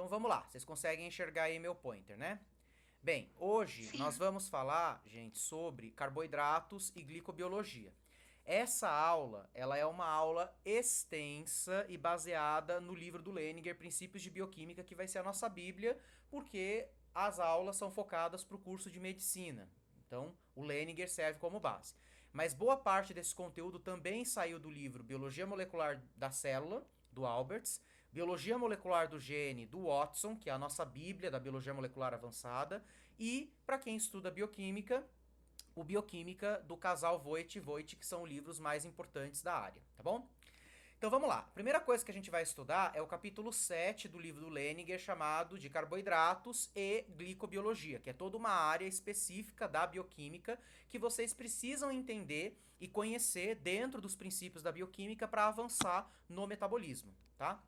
Então vamos lá, vocês conseguem enxergar aí meu pointer, né? Bem, hoje nós Sim. vamos falar, gente, sobre carboidratos e glicobiologia. Essa aula, ela é uma aula extensa e baseada no livro do Leninger, Princípios de Bioquímica, que vai ser a nossa bíblia, porque as aulas são focadas para o curso de medicina. Então, o Leninger serve como base. Mas boa parte desse conteúdo também saiu do livro Biologia Molecular da Célula, do Alberts, Biologia Molecular do Gene, do Watson, que é a nossa bíblia da biologia molecular avançada, e, para quem estuda bioquímica, o Bioquímica do casal Voigt e Voigt, que são livros mais importantes da área, tá bom? Então vamos lá. A primeira coisa que a gente vai estudar é o capítulo 7 do livro do Leninger, chamado de Carboidratos e Glicobiologia, que é toda uma área específica da bioquímica que vocês precisam entender e conhecer dentro dos princípios da bioquímica para avançar no metabolismo, tá?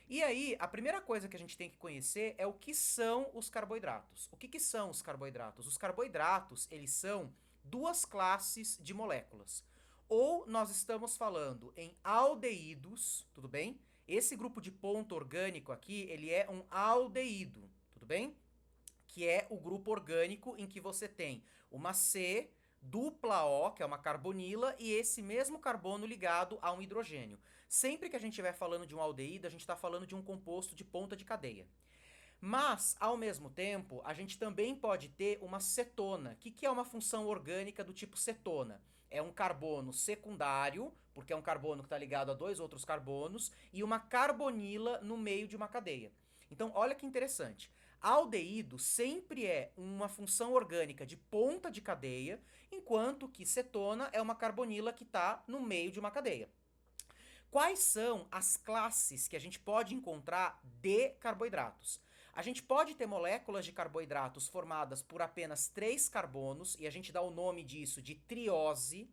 E aí, a primeira coisa que a gente tem que conhecer é o que são os carboidratos. O que, que são os carboidratos? Os carboidratos, eles são duas classes de moléculas. Ou nós estamos falando em aldeídos, tudo bem? Esse grupo de ponto orgânico aqui, ele é um aldeído, tudo bem? Que é o grupo orgânico em que você tem uma C dupla O, que é uma carbonila, e esse mesmo carbono ligado a um hidrogênio. Sempre que a gente estiver falando de um aldeído, a gente está falando de um composto de ponta de cadeia. Mas, ao mesmo tempo, a gente também pode ter uma cetona. O que é uma função orgânica do tipo cetona? É um carbono secundário, porque é um carbono que está ligado a dois outros carbonos, e uma carbonila no meio de uma cadeia. Então, olha que interessante. Aldeído sempre é uma função orgânica de ponta de cadeia, enquanto que cetona é uma carbonila que está no meio de uma cadeia. Quais são as classes que a gente pode encontrar de carboidratos? A gente pode ter moléculas de carboidratos formadas por apenas três carbonos, e a gente dá o nome disso de triose.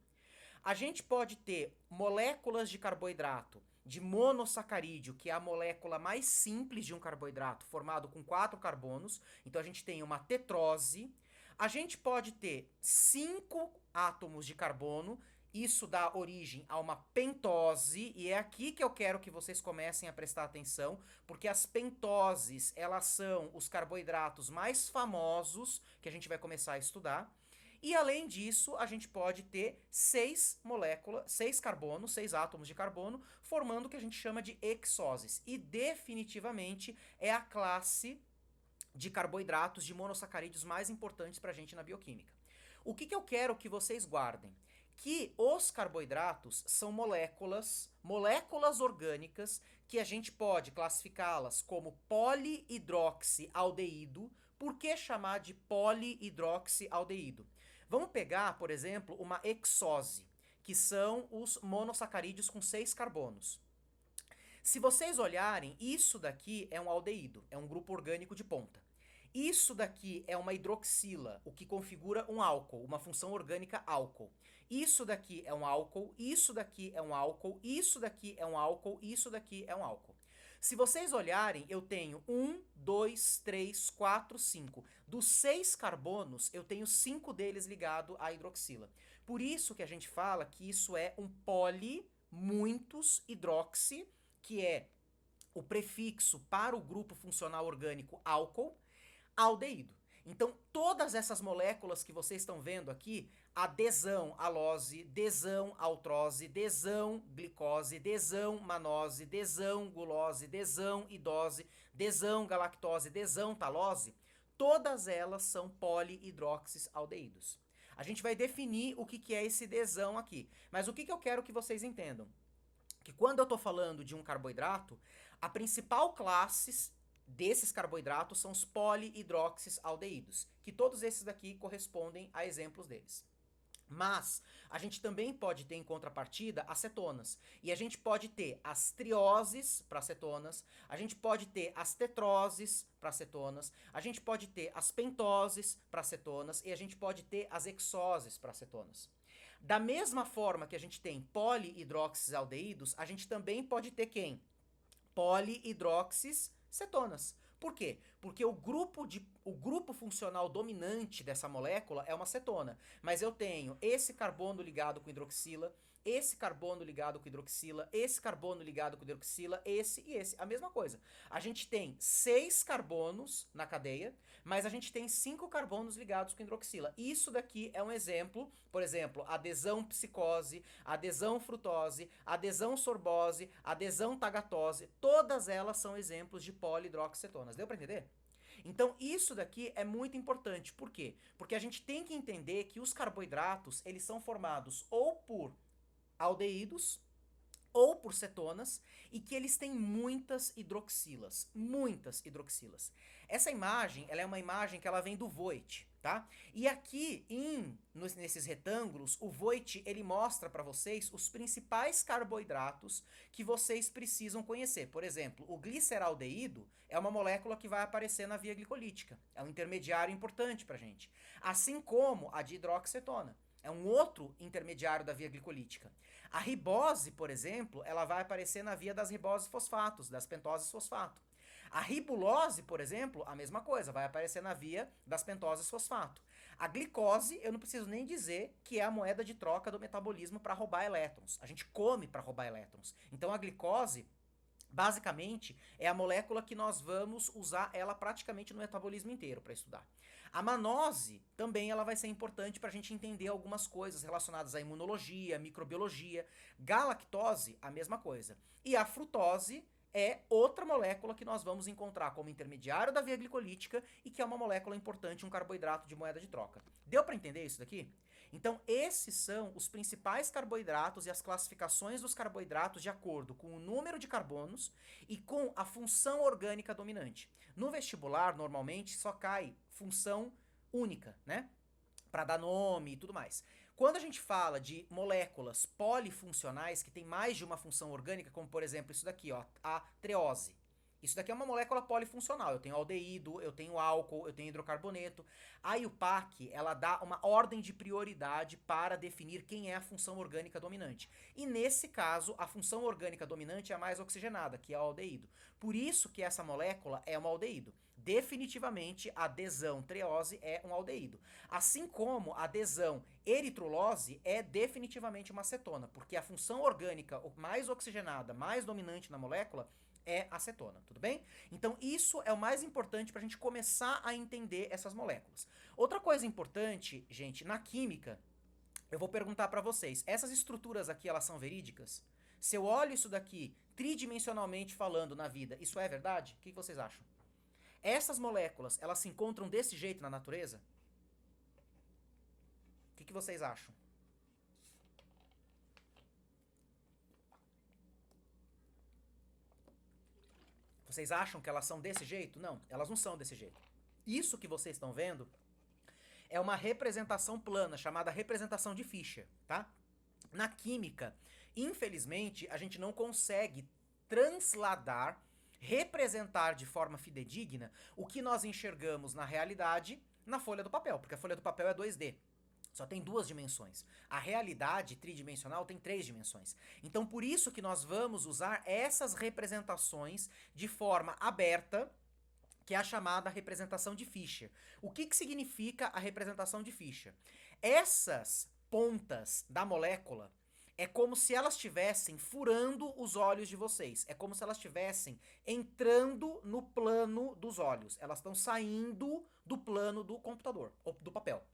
A gente pode ter moléculas de carboidrato de monossacarídeo, que é a molécula mais simples de um carboidrato, formado com quatro carbonos. Então a gente tem uma tetrose. A gente pode ter cinco átomos de carbono. Isso dá origem a uma pentose, e é aqui que eu quero que vocês comecem a prestar atenção, porque as pentoses, elas são os carboidratos mais famosos que a gente vai começar a estudar. E além disso, a gente pode ter seis moléculas, seis carbonos, seis átomos de carbono, formando o que a gente chama de hexoses. E definitivamente é a classe de carboidratos, de monossacarídeos mais importantes para a gente na bioquímica. O que eu quero que vocês guardem? Que os carboidratos são moléculas orgânicas que a gente pode classificá-las como polihidroxialdeído. Por que chamar de polihidroxialdeído? Vamos pegar, por exemplo, uma hexose, que são os monossacarídeos com seis carbonos. Se vocês olharem, isso daqui é um aldeído, é um grupo orgânico de ponta. Isso daqui é uma hidroxila, o que configura um álcool, uma função orgânica álcool. Isso daqui é um álcool, isso daqui é um álcool, isso daqui é um álcool, isso daqui é um álcool. Se vocês olharem, eu tenho um, dois, três, quatro, cinco. Dos seis carbonos, eu tenho cinco deles ligados à hidroxila. Por isso que a gente fala que isso é um poli, muitos, hidroxi, que é o prefixo para o grupo funcional orgânico álcool, aldeído. Então, todas essas moléculas que vocês estão vendo aqui, a desão alose, desão altrose, desão glicose, desão manose, desão gulose, desão idose, desão galactose, desão talose, todas elas são polihidroxialdeídos. A gente vai definir o que é esse desão aqui. Mas o que eu quero que vocês entendam? Que quando eu estou falando de um carboidrato, a principal classe desses carboidratos são os polihidroxialdeídos, que todos esses daqui correspondem a exemplos deles. Mas a gente também pode ter em contrapartida as cetonas. E a gente pode ter as trioses para cetonas, a gente pode ter as tetroses para cetonas, a gente pode ter as pentoses para cetonas e a gente pode ter as hexoses para cetonas. Da mesma forma que a gente tem polihidroxialdeídos, a gente também pode ter quem? Polihidroxis cetonas. Por quê? Porque o grupo funcional dominante dessa molécula é uma cetona. Mas eu tenho esse carbono ligado com hidroxila, esse carbono ligado com hidroxila, esse carbono ligado com hidroxila, esse e esse. A mesma coisa. A gente tem 6 carbonos na cadeia, mas a gente tem 5 carbonos ligados com hidroxila. Isso daqui é um exemplo, por exemplo, adesão psicose, adesão frutose, adesão sorbose, adesão tagatose, todas elas são exemplos de polihidroxicetonas. Deu para entender? Então isso daqui é muito importante. Por quê? Porque a gente tem que entender que os carboidratos, eles são formados ou por aldeídos ou por cetonas, e que eles têm muitas hidroxilas. Muitas hidroxilas. Essa imagem, ela é uma imagem que ela vem do Voigt, tá? E aqui, nesses retângulos, o Voigt, ele mostra para vocês os principais carboidratos que vocês precisam conhecer. Por exemplo, o gliceraldeído é uma molécula que vai aparecer na via glicolítica. É um intermediário importante pra gente. Assim como a dihidroxicetona. É um outro intermediário da via glicolítica. A ribose, por exemplo, ela vai aparecer na via das riboses fosfatos, das pentoses fosfato. A ribulose, por exemplo, a mesma coisa, vai aparecer na via das pentoses fosfato. A glicose, eu não preciso nem dizer que é a moeda de troca do metabolismo para roubar elétrons. A gente come para roubar elétrons. Então a glicose, basicamente, é a molécula que nós vamos usar ela praticamente no metabolismo inteiro para estudar. A manose também ela vai ser importante para a gente entender algumas coisas relacionadas à imunologia, microbiologia. Galactose, a mesma coisa. E a frutose é outra molécula que nós vamos encontrar como intermediário da via glicolítica e que é uma molécula importante, um carboidrato de moeda de troca. Deu para entender isso daqui? Então, esses são os principais carboidratos e as classificações dos carboidratos de acordo com o número de carbonos e com a função orgânica dominante. No vestibular, normalmente, só cai função única, né? Para dar nome e tudo mais. Quando a gente fala de moléculas polifuncionais que tem mais de uma função orgânica, como por exemplo isso daqui, ó, a treose. Isso daqui é uma molécula polifuncional. Eu tenho aldeído, eu tenho álcool, eu tenho hidrocarboneto. A IUPAC, ela dá uma ordem de prioridade para definir quem é a função orgânica dominante. E nesse caso, a função orgânica dominante é a mais oxigenada, que é o aldeído. Por isso que essa molécula é um aldeído. Definitivamente, a adesão treose é um aldeído. Assim como a adesão eritrulose é definitivamente uma acetona, porque a função orgânica mais oxigenada, mais dominante na molécula, é acetona, tudo bem? Então isso é o mais importante para a gente começar a entender essas moléculas. Outra coisa importante, gente, na química, eu vou perguntar para vocês, essas estruturas aqui, elas são verídicas? Se eu olho isso daqui, tridimensionalmente falando na vida, isso é verdade? O que vocês acham? Essas moléculas, elas se encontram desse jeito na natureza? O que vocês acham? Vocês acham que elas são desse jeito? Não, elas não são desse jeito. Isso que vocês estão vendo é uma representação plana, chamada representação de Fischer, tá? Na química, infelizmente, a gente não consegue transladar, representar de forma fidedigna o que nós enxergamos na realidade na folha do papel, porque a folha do papel é 2D. Só tem 2 dimensões. A realidade tridimensional tem 3 dimensões. Então, por isso que nós vamos usar essas representações de forma aberta, que é a chamada representação de Fischer. O que significa a representação de Fischer? Essas pontas da molécula é como se elas estivessem furando os olhos de vocês. É como se elas estivessem entrando no plano dos olhos. Elas estão saindo do plano do computador, ou do papel.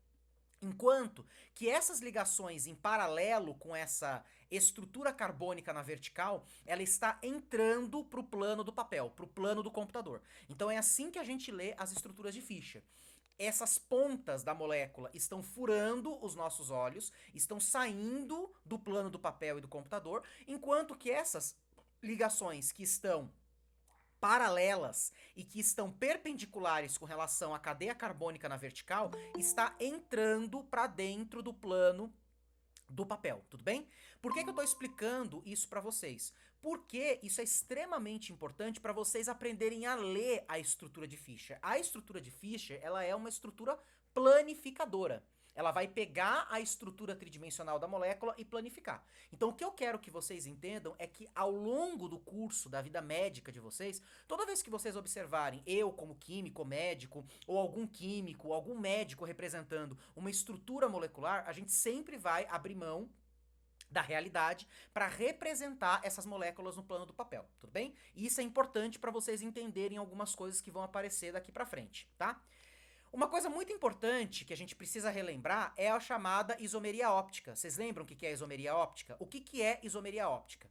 Enquanto que essas ligações em paralelo com essa estrutura carbônica na vertical, ela está entrando para o plano do papel, para o plano do computador. Então é assim que a gente lê as estruturas de Fischer. Essas pontas da molécula estão furando os nossos olhos, estão saindo do plano do papel e do computador, enquanto que essas ligações que estão paralelas e que estão perpendiculares com relação à cadeia carbônica na vertical, está entrando para dentro do plano do papel, tudo bem? Por que eu estou explicando isso para vocês? Porque isso é extremamente importante para vocês aprenderem a ler a estrutura de Fischer. A estrutura de Fischer, ela é uma estrutura planificadora. Ela vai pegar a estrutura tridimensional da molécula e planificar. Então, o que eu quero que vocês entendam é que ao longo do curso da vida médica de vocês, toda vez que vocês observarem eu como químico, médico, ou algum químico, algum médico representando uma estrutura molecular, a gente sempre vai abrir mão da realidade para representar essas moléculas no plano do papel, tudo bem? E isso é importante para vocês entenderem algumas coisas que vão aparecer daqui para frente, tá? Uma coisa muito importante que a gente precisa relembrar é a chamada isomeria óptica. Vocês lembram o que é isomeria óptica? O que é isomeria óptica?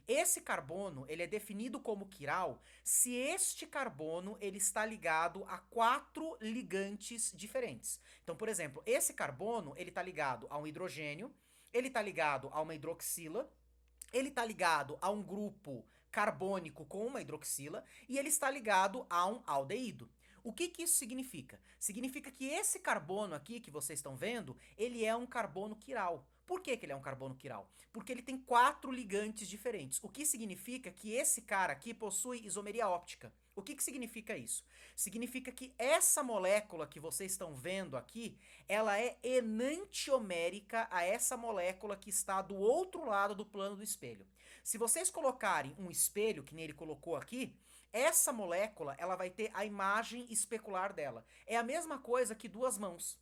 Esse carbono, ele é definido como quiral se este carbono ele está ligado a 4 ligantes diferentes. Então, por exemplo, esse carbono, ele está ligado a um hidrogênio, ele está ligado a uma hidroxila, ele está ligado a um grupo carbônico com uma hidroxila e ele está ligado a um aldeído. O que isso significa? Significa que esse carbono aqui que vocês estão vendo, ele é um carbono quiral. Por que ele é um carbono quiral? Porque ele tem 4 ligantes diferentes, o que significa que esse cara aqui possui isomeria óptica. O que significa isso? Significa que essa molécula que vocês estão vendo aqui, ela é enantiomérica a essa molécula que está do outro lado do plano do espelho. Se vocês colocarem um espelho, que nem ele colocou aqui, essa molécula ela vai ter a imagem especular dela. É a mesma coisa que duas mãos.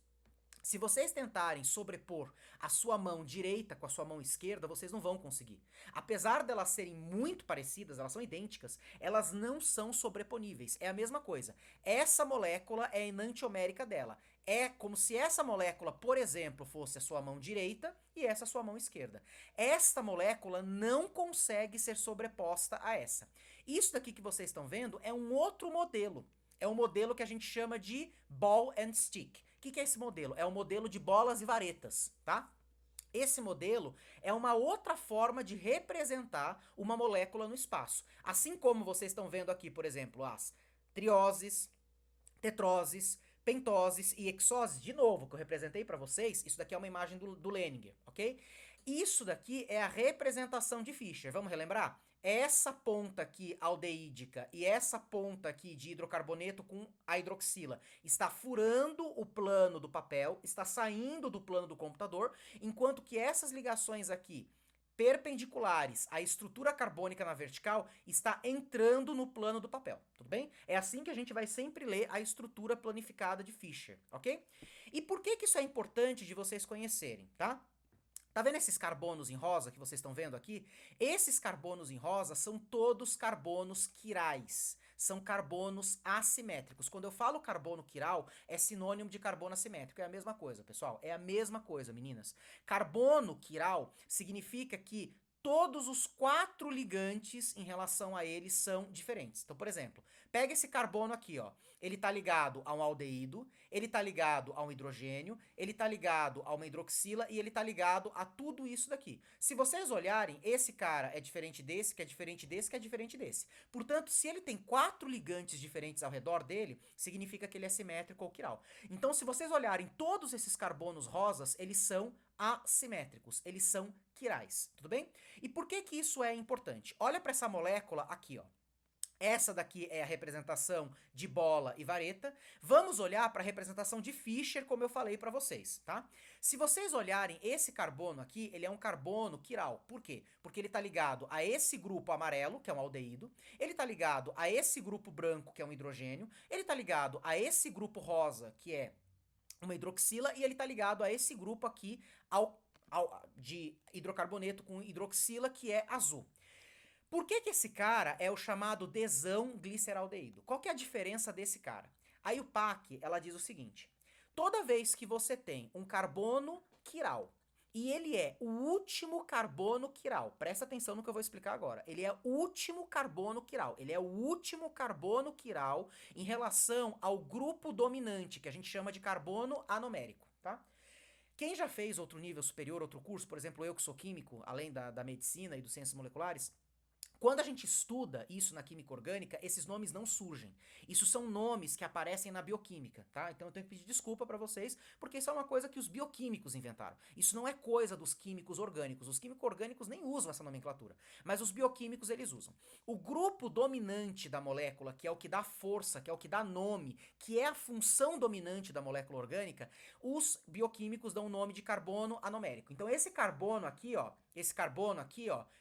Se vocês tentarem sobrepor a sua mão direita com a sua mão esquerda, vocês não vão conseguir. Apesar delas serem muito parecidas, elas são idênticas, elas não são sobreponíveis. É a mesma coisa. Essa molécula é a enantiomérica dela. É como se essa molécula, por exemplo, fosse a sua mão direita e essa a sua mão esquerda. Esta molécula não consegue ser sobreposta a essa. Isso daqui que vocês estão vendo é um outro modelo. É um modelo que a gente chama de ball and stick. O que é esse modelo? É um modelo de bolas e varetas, tá? Esse modelo é uma outra forma de representar uma molécula no espaço. Assim como vocês estão vendo aqui, por exemplo, as trioses, tetroses, pentoses e hexoses, de novo, que eu representei para vocês, isso daqui é uma imagem do Leninger, ok? Isso daqui é a representação de Fischer, vamos relembrar? Essa ponta aqui aldeídica e essa ponta aqui de hidrocarboneto com a hidroxila está furando o plano do papel, está saindo do plano do computador, enquanto que essas ligações aqui perpendiculares à estrutura carbônica na vertical está entrando no plano do papel, tudo bem? É assim que a gente vai sempre ler a estrutura planificada de Fischer, ok? E por que isso é importante de vocês conhecerem, tá? Tá vendo esses carbonos em rosa que vocês estão vendo aqui? Esses carbonos em rosa são todos carbonos quirais. São carbonos assimétricos. Quando eu falo carbono quiral, é sinônimo de carbono assimétrico. É a mesma coisa, pessoal. É a mesma coisa, meninas. Carbono quiral significa que todos os 4 ligantes em relação a eles são diferentes. Então, por exemplo, pega esse carbono aqui, ó. Ele tá ligado a um aldeído, ele tá ligado a um hidrogênio, ele tá ligado a uma hidroxila e ele tá ligado a tudo isso daqui. Se vocês olharem, esse cara é diferente desse, que é diferente desse, que é diferente desse. Portanto, se ele tem 4 ligantes diferentes ao redor dele, significa que ele é simétrico ou quiral. Então, se vocês olharem todos esses carbonos rosas, eles são assimétricos, eles são quirais, tudo bem? E por que isso é importante? Olha para essa molécula aqui, ó. Essa daqui é a representação de bola e vareta. Vamos olhar para a representação de Fischer, como eu falei para vocês, tá? Se vocês olharem esse carbono aqui, ele é um carbono quiral. Por quê? Porque ele está ligado a esse grupo amarelo, que é um aldeído, ele está ligado a esse grupo branco, que é um hidrogênio, ele está ligado a esse grupo rosa, que é uma hidroxila, e ele está ligado a esse grupo aqui de hidrocarboneto com hidroxila, que é azul. Por que esse cara é o chamado desão-gliceraldeído? Qual que é a diferença desse cara? A IUPAC, ela diz o seguinte: toda vez que você tem um carbono quiral e ele é o último carbono quiral, presta atenção no que eu vou explicar agora. Ele é o último carbono quiral. Ele é o último carbono quiral em relação ao grupo dominante, que a gente chama de carbono anomérico, tá? Quem já fez outro nível superior, outro curso, por exemplo, eu que sou químico, além da medicina e dos ciências moleculares, quando a gente estuda isso na química orgânica, esses nomes não surgem. Isso são nomes que aparecem na bioquímica, tá? Então eu tenho que pedir desculpa para vocês, porque isso é uma coisa que os bioquímicos inventaram. Isso não é coisa dos químicos orgânicos. Os químicos orgânicos nem usam essa nomenclatura, mas os bioquímicos eles usam. O grupo dominante da molécula, que é o que dá força, que é o que dá nome, que é a função dominante da molécula orgânica, os bioquímicos dão o nome de carbono anomérico. Então esse carbono aqui, ó,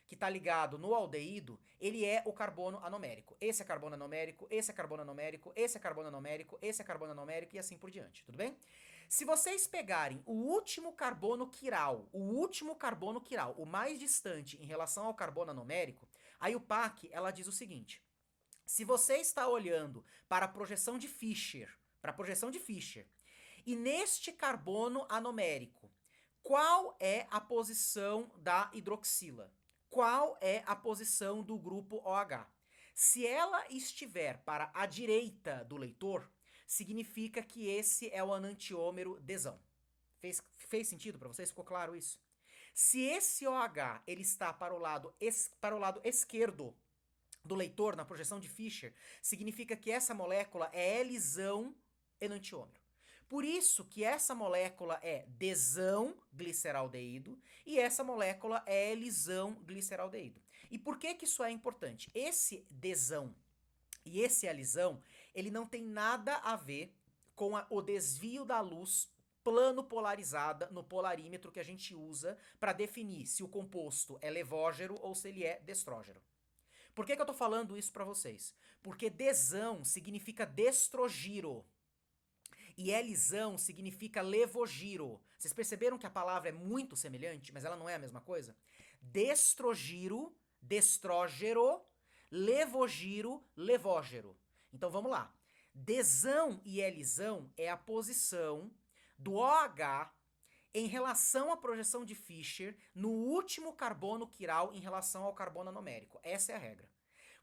que tá ligado no aldeído, ele é o carbono anomérico. Esse é carbono anomérico, esse é carbono anomérico, esse é carbono anomérico, esse é carbono anomérico e assim por diante, tudo bem? Se vocês pegarem o último carbono quiral, o mais distante em relação ao carbono anomérico, a IUPAC, ela diz o seguinte: se você está olhando para a projeção de Fischer, e neste carbono anomérico, qual é a posição da hidroxila? Qual é a posição do grupo OH? Se ela estiver para a direita do leitor, significa que esse é o enantiômero desão. Fez sentido para vocês? Ficou claro isso? Se esse OH ele está para o lado esquerdo do leitor, na projeção de Fischer, significa que essa molécula é Lzão enantiômero. Por isso que essa molécula é desão gliceraldeído e essa molécula é Lzão gliceraldeído. E por que isso é importante? Esse desão e esse alisão, ele não tem nada a ver com o desvio da luz plano polarizada no polarímetro que a gente usa para definir se o composto é levógero ou se ele é destrógero. Por que eu tô falando isso para vocês? Porque desão significa destrogiro e elisão significa levogiro. Vocês perceberam que a palavra é muito semelhante, mas ela não é a mesma coisa? Destrogiro, destrógero, levogiro, levógero. Então vamos lá. Desão e elisão é a posição do OH em relação à projeção de Fischer no último carbono quiral em relação ao carbono anomérico. Essa é a regra.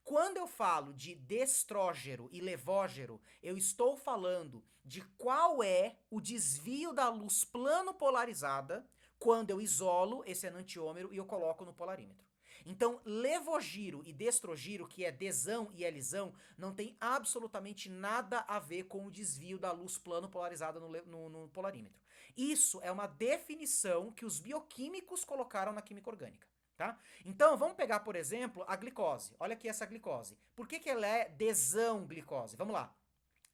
Quando eu falo de destrógero e levógero, eu estou falando de qual é o desvio da luz plano polarizada quando eu isolo esse enantiômero e eu coloco no polarímetro. Então, levogiro e destrogiro, que é desão e elisão, não tem absolutamente nada a ver com o desvio da luz plano polarizada no polarímetro. Isso é uma definição que os bioquímicos colocaram na química orgânica. Tá? Então, vamos pegar, por exemplo, a glicose. Olha aqui essa glicose. Por que ela é desão glicose? Vamos lá.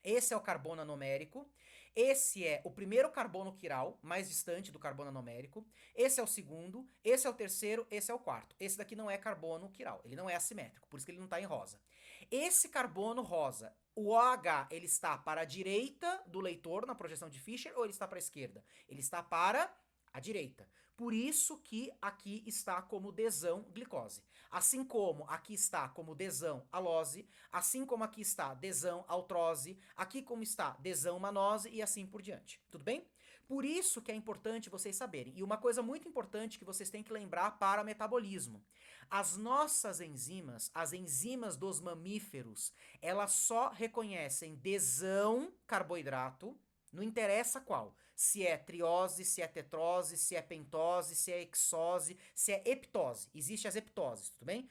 Esse é o carbono anomérico. Esse é o primeiro carbono quiral, mais distante do carbono anomérico. Esse é o segundo. Esse é o terceiro. Esse é o quarto. Esse daqui não é carbono quiral. Ele não é assimétrico, por isso que ele não está em rosa. Esse carbono rosa, o OH, ele está para a direita do leitor na projeção de Fischer ou ele está para a esquerda? Ele está para a direita. Por isso que aqui está como desão glicose. Assim como aqui está como desão alose, assim como aqui está desão altrose, aqui como está desão manose e assim por diante. Tudo bem? Por isso que é importante vocês saberem. E uma coisa muito importante que vocês têm que lembrar para metabolismo. As nossas enzimas, as enzimas dos mamíferos, elas só reconhecem desão carboidrato, não interessa qual. Se é triose, se é tetrose, se é pentose, se é hexose, se é heptose. Existem as heptoses, tudo bem?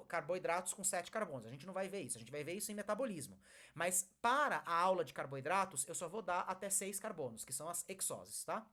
Carboidratos com 7 carbonos. A gente não vai ver isso, a gente vai ver isso em metabolismo. Mas para a aula de carboidratos, eu só vou dar até 6 carbonos, que são as hexoses, tá?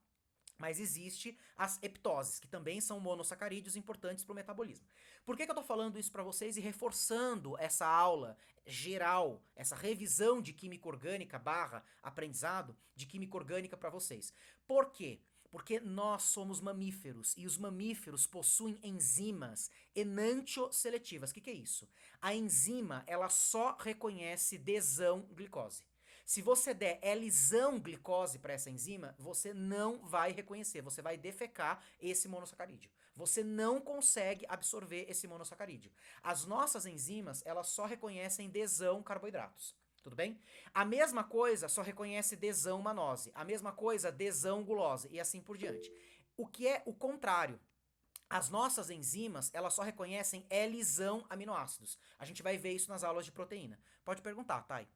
Mas existe as heptoses, que também são monossacarídeos importantes para o metabolismo. Por que eu tô falando isso para vocês e reforçando essa aula geral, essa revisão de química orgânica barra aprendizado de química orgânica para vocês? Por quê? Porque nós somos mamíferos e os mamíferos possuem enzimas enantioseletivas. O que é isso? A enzima, ela só reconhece desão glicose. Se você der Lzão glicose para essa enzima, você não vai reconhecer, você vai defecar esse monossacarídeo. Você não consegue absorver esse monossacarídeo. As nossas enzimas, elas só reconhecem desão carboidratos. Tudo bem? A mesma coisa só reconhece desão manose. A mesma coisa desão gulose e assim por diante. O que é o contrário? As nossas enzimas, elas só reconhecem Lzão aminoácidos. A gente vai ver isso nas aulas de proteína. Pode perguntar, Thay.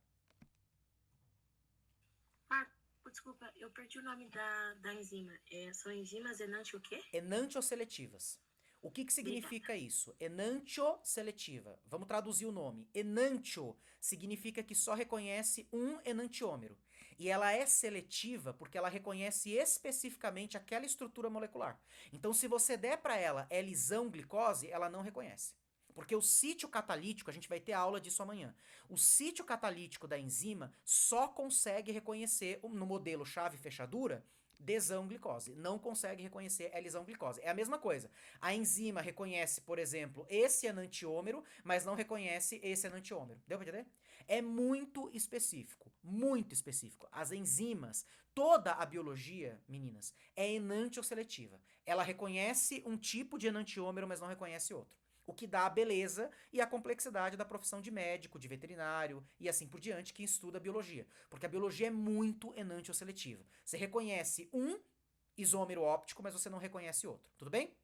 Desculpa, eu perdi o nome da enzima. São enzimas enantio o quê? Enantioseletivas. O que significa isso? Enantioseletiva. Vamos traduzir o nome. Enantio significa que só reconhece um enantiômero. E ela é seletiva porque ela reconhece especificamente aquela estrutura molecular. Então, se você der para ela Lzão glicose, ela não reconhece. Porque o sítio catalítico, a gente vai ter aula disso amanhã. O sítio catalítico da enzima só consegue reconhecer, no modelo chave-fechadura, desão glicose. Não consegue reconhecer Lzão glicose. É a mesma coisa. A enzima reconhece, por exemplo, esse enantiômero, mas não reconhece esse enantiômero. Deu pra entender? É muito específico, muito específico. As enzimas, toda a biologia, meninas, é enantioseletiva. Ela reconhece um tipo de enantiômero, mas não reconhece outro. O que dá a beleza e a complexidade da profissão de médico, de veterinário e assim por diante, que estuda biologia. Porque a biologia é muito enantioseletiva. Você reconhece um isômero óptico, mas você não reconhece outro. Tudo bem?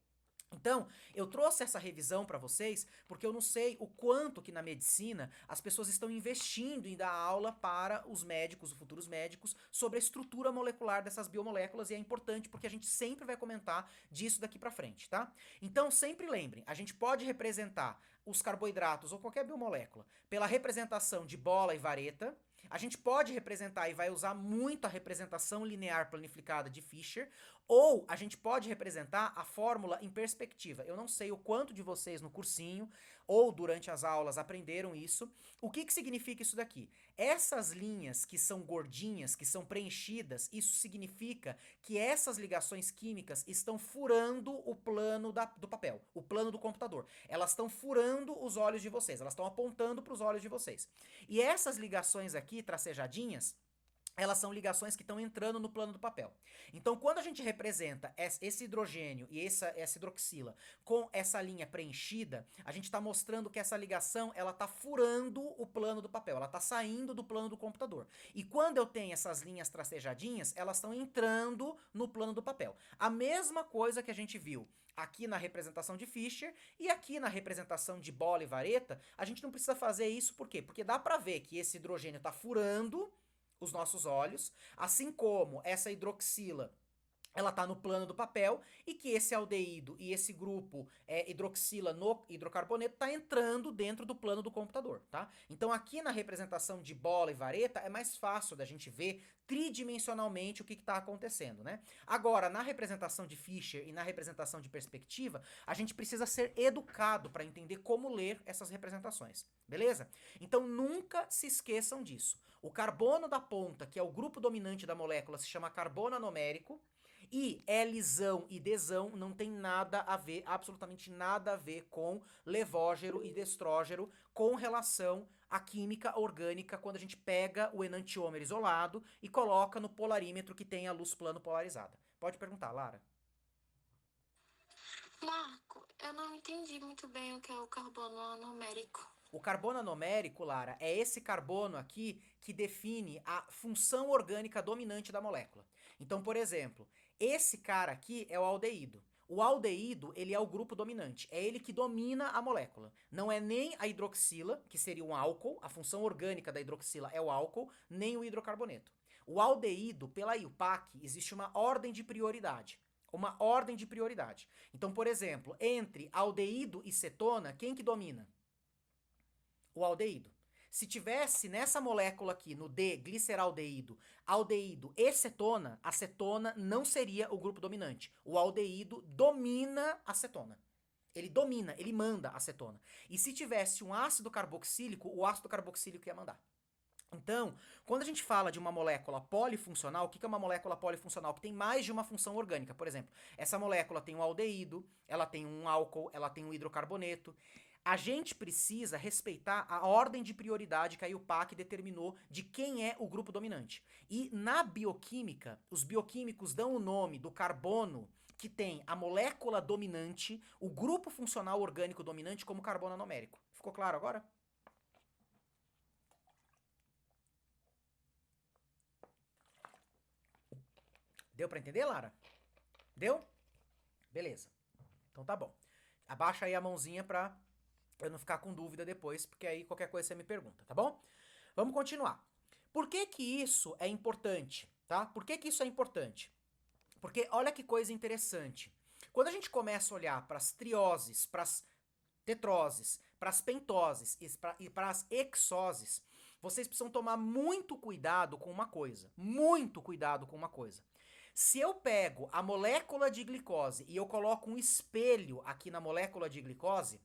Então, eu trouxe essa revisão para vocês porque eu não sei o quanto que na medicina as pessoas estão investindo em dar aula para os médicos, os futuros médicos, sobre a estrutura molecular dessas biomoléculas e é importante porque a gente sempre vai comentar disso daqui para frente, tá? Então, sempre lembrem, a gente pode representar os carboidratos ou qualquer biomolécula pela representação de bola e vareta. A gente pode representar e vai usar muito a representação linear planificada de Fischer, ou a gente pode representar a fórmula em perspectiva. Eu não sei o quanto de vocês no cursinho ou durante as aulas aprenderam isso. O que que significa isso daqui? Essas linhas que são gordinhas, que são preenchidas, isso significa que essas ligações químicas estão furando o plano do papel, o plano do computador. Elas estão furando os olhos de vocês, elas estão apontando para os olhos de vocês. E essas ligações aqui, tracejadinhas, elas são ligações que estão entrando no plano do papel. Então, quando a gente representa esse hidrogênio e essa hidroxila com essa linha preenchida, a gente está mostrando que essa ligação ela está furando o plano do papel, ela está saindo do plano do computador. E quando eu tenho essas linhas tracejadinhas, elas estão entrando no plano do papel. A mesma coisa que a gente viu aqui na representação de Fischer e aqui na representação de bola e vareta, a gente não precisa fazer isso, por quê? Porque dá para ver que esse hidrogênio está furando os nossos olhos, assim como essa hidroxila ela tá no plano do papel e que esse aldeído e esse grupo hidroxila no hidrocarboneto tá entrando dentro do plano do computador, tá? Então aqui na representação de bola e vareta é mais fácil da gente ver tridimensionalmente o que tá acontecendo, né? Agora, na representação de Fischer e na representação de perspectiva, a gente precisa ser educado para entender como ler essas representações, beleza? Então nunca se esqueçam disso. O carbono da ponta, que é o grupo dominante da molécula, se chama carbono anomérico, e Lzão e Dzão não tem nada a ver, absolutamente nada a ver com levógero e destrógero com relação à química orgânica quando a gente pega o enantiômero isolado e coloca no polarímetro que tem a luz plano polarizada. Pode perguntar, Lara. Marco, eu não entendi muito bem o que é o carbono anomérico. O carbono anomérico, Lara, é esse carbono aqui que define a função orgânica dominante da molécula. Então, por exemplo, esse cara aqui é o aldeído. O aldeído, ele é o grupo dominante. É ele que domina a molécula. Não é nem a hidroxila, que seria um álcool, a função orgânica da hidroxila é o álcool, nem o hidrocarboneto. O aldeído, pela IUPAC, existe uma ordem de prioridade. Uma ordem de prioridade. Então, por exemplo, entre aldeído e cetona, quem que domina? O aldeído. Se tivesse nessa molécula aqui, no D, gliceraldeído, aldeído e cetona, a cetona não seria o grupo dominante. O aldeído domina a cetona. Ele domina, ele manda a cetona. E se tivesse um ácido carboxílico, o ácido carboxílico ia mandar. Então, quando a gente fala de uma molécula polifuncional, o que é uma molécula polifuncional? Que tem mais de uma função orgânica. Por exemplo, essa molécula tem um aldeído, ela tem um álcool, ela tem um hidrocarboneto. A gente precisa respeitar a ordem de prioridade que a IUPAC determinou de quem é o grupo dominante. E na bioquímica, os bioquímicos dão o nome do carbono que tem a molécula dominante, o grupo funcional orgânico dominante, como carbono anomérico. Ficou claro agora? Deu pra entender, Lara? Deu? Beleza. Então tá bom. Abaixa aí a mãozinha pra eu não ficar com dúvida depois, porque aí qualquer coisa você me pergunta, tá bom? Vamos continuar. Por que que isso é importante, tá? Por que que isso é importante? Porque olha que coisa interessante. Quando a gente começa a olhar para as trioses, para as tetroses, para as pentoses e para as hexoses, vocês precisam tomar muito cuidado com uma coisa. Muito cuidado com uma coisa. Se eu pego a molécula de glicose e eu coloco um espelho aqui na molécula de glicose,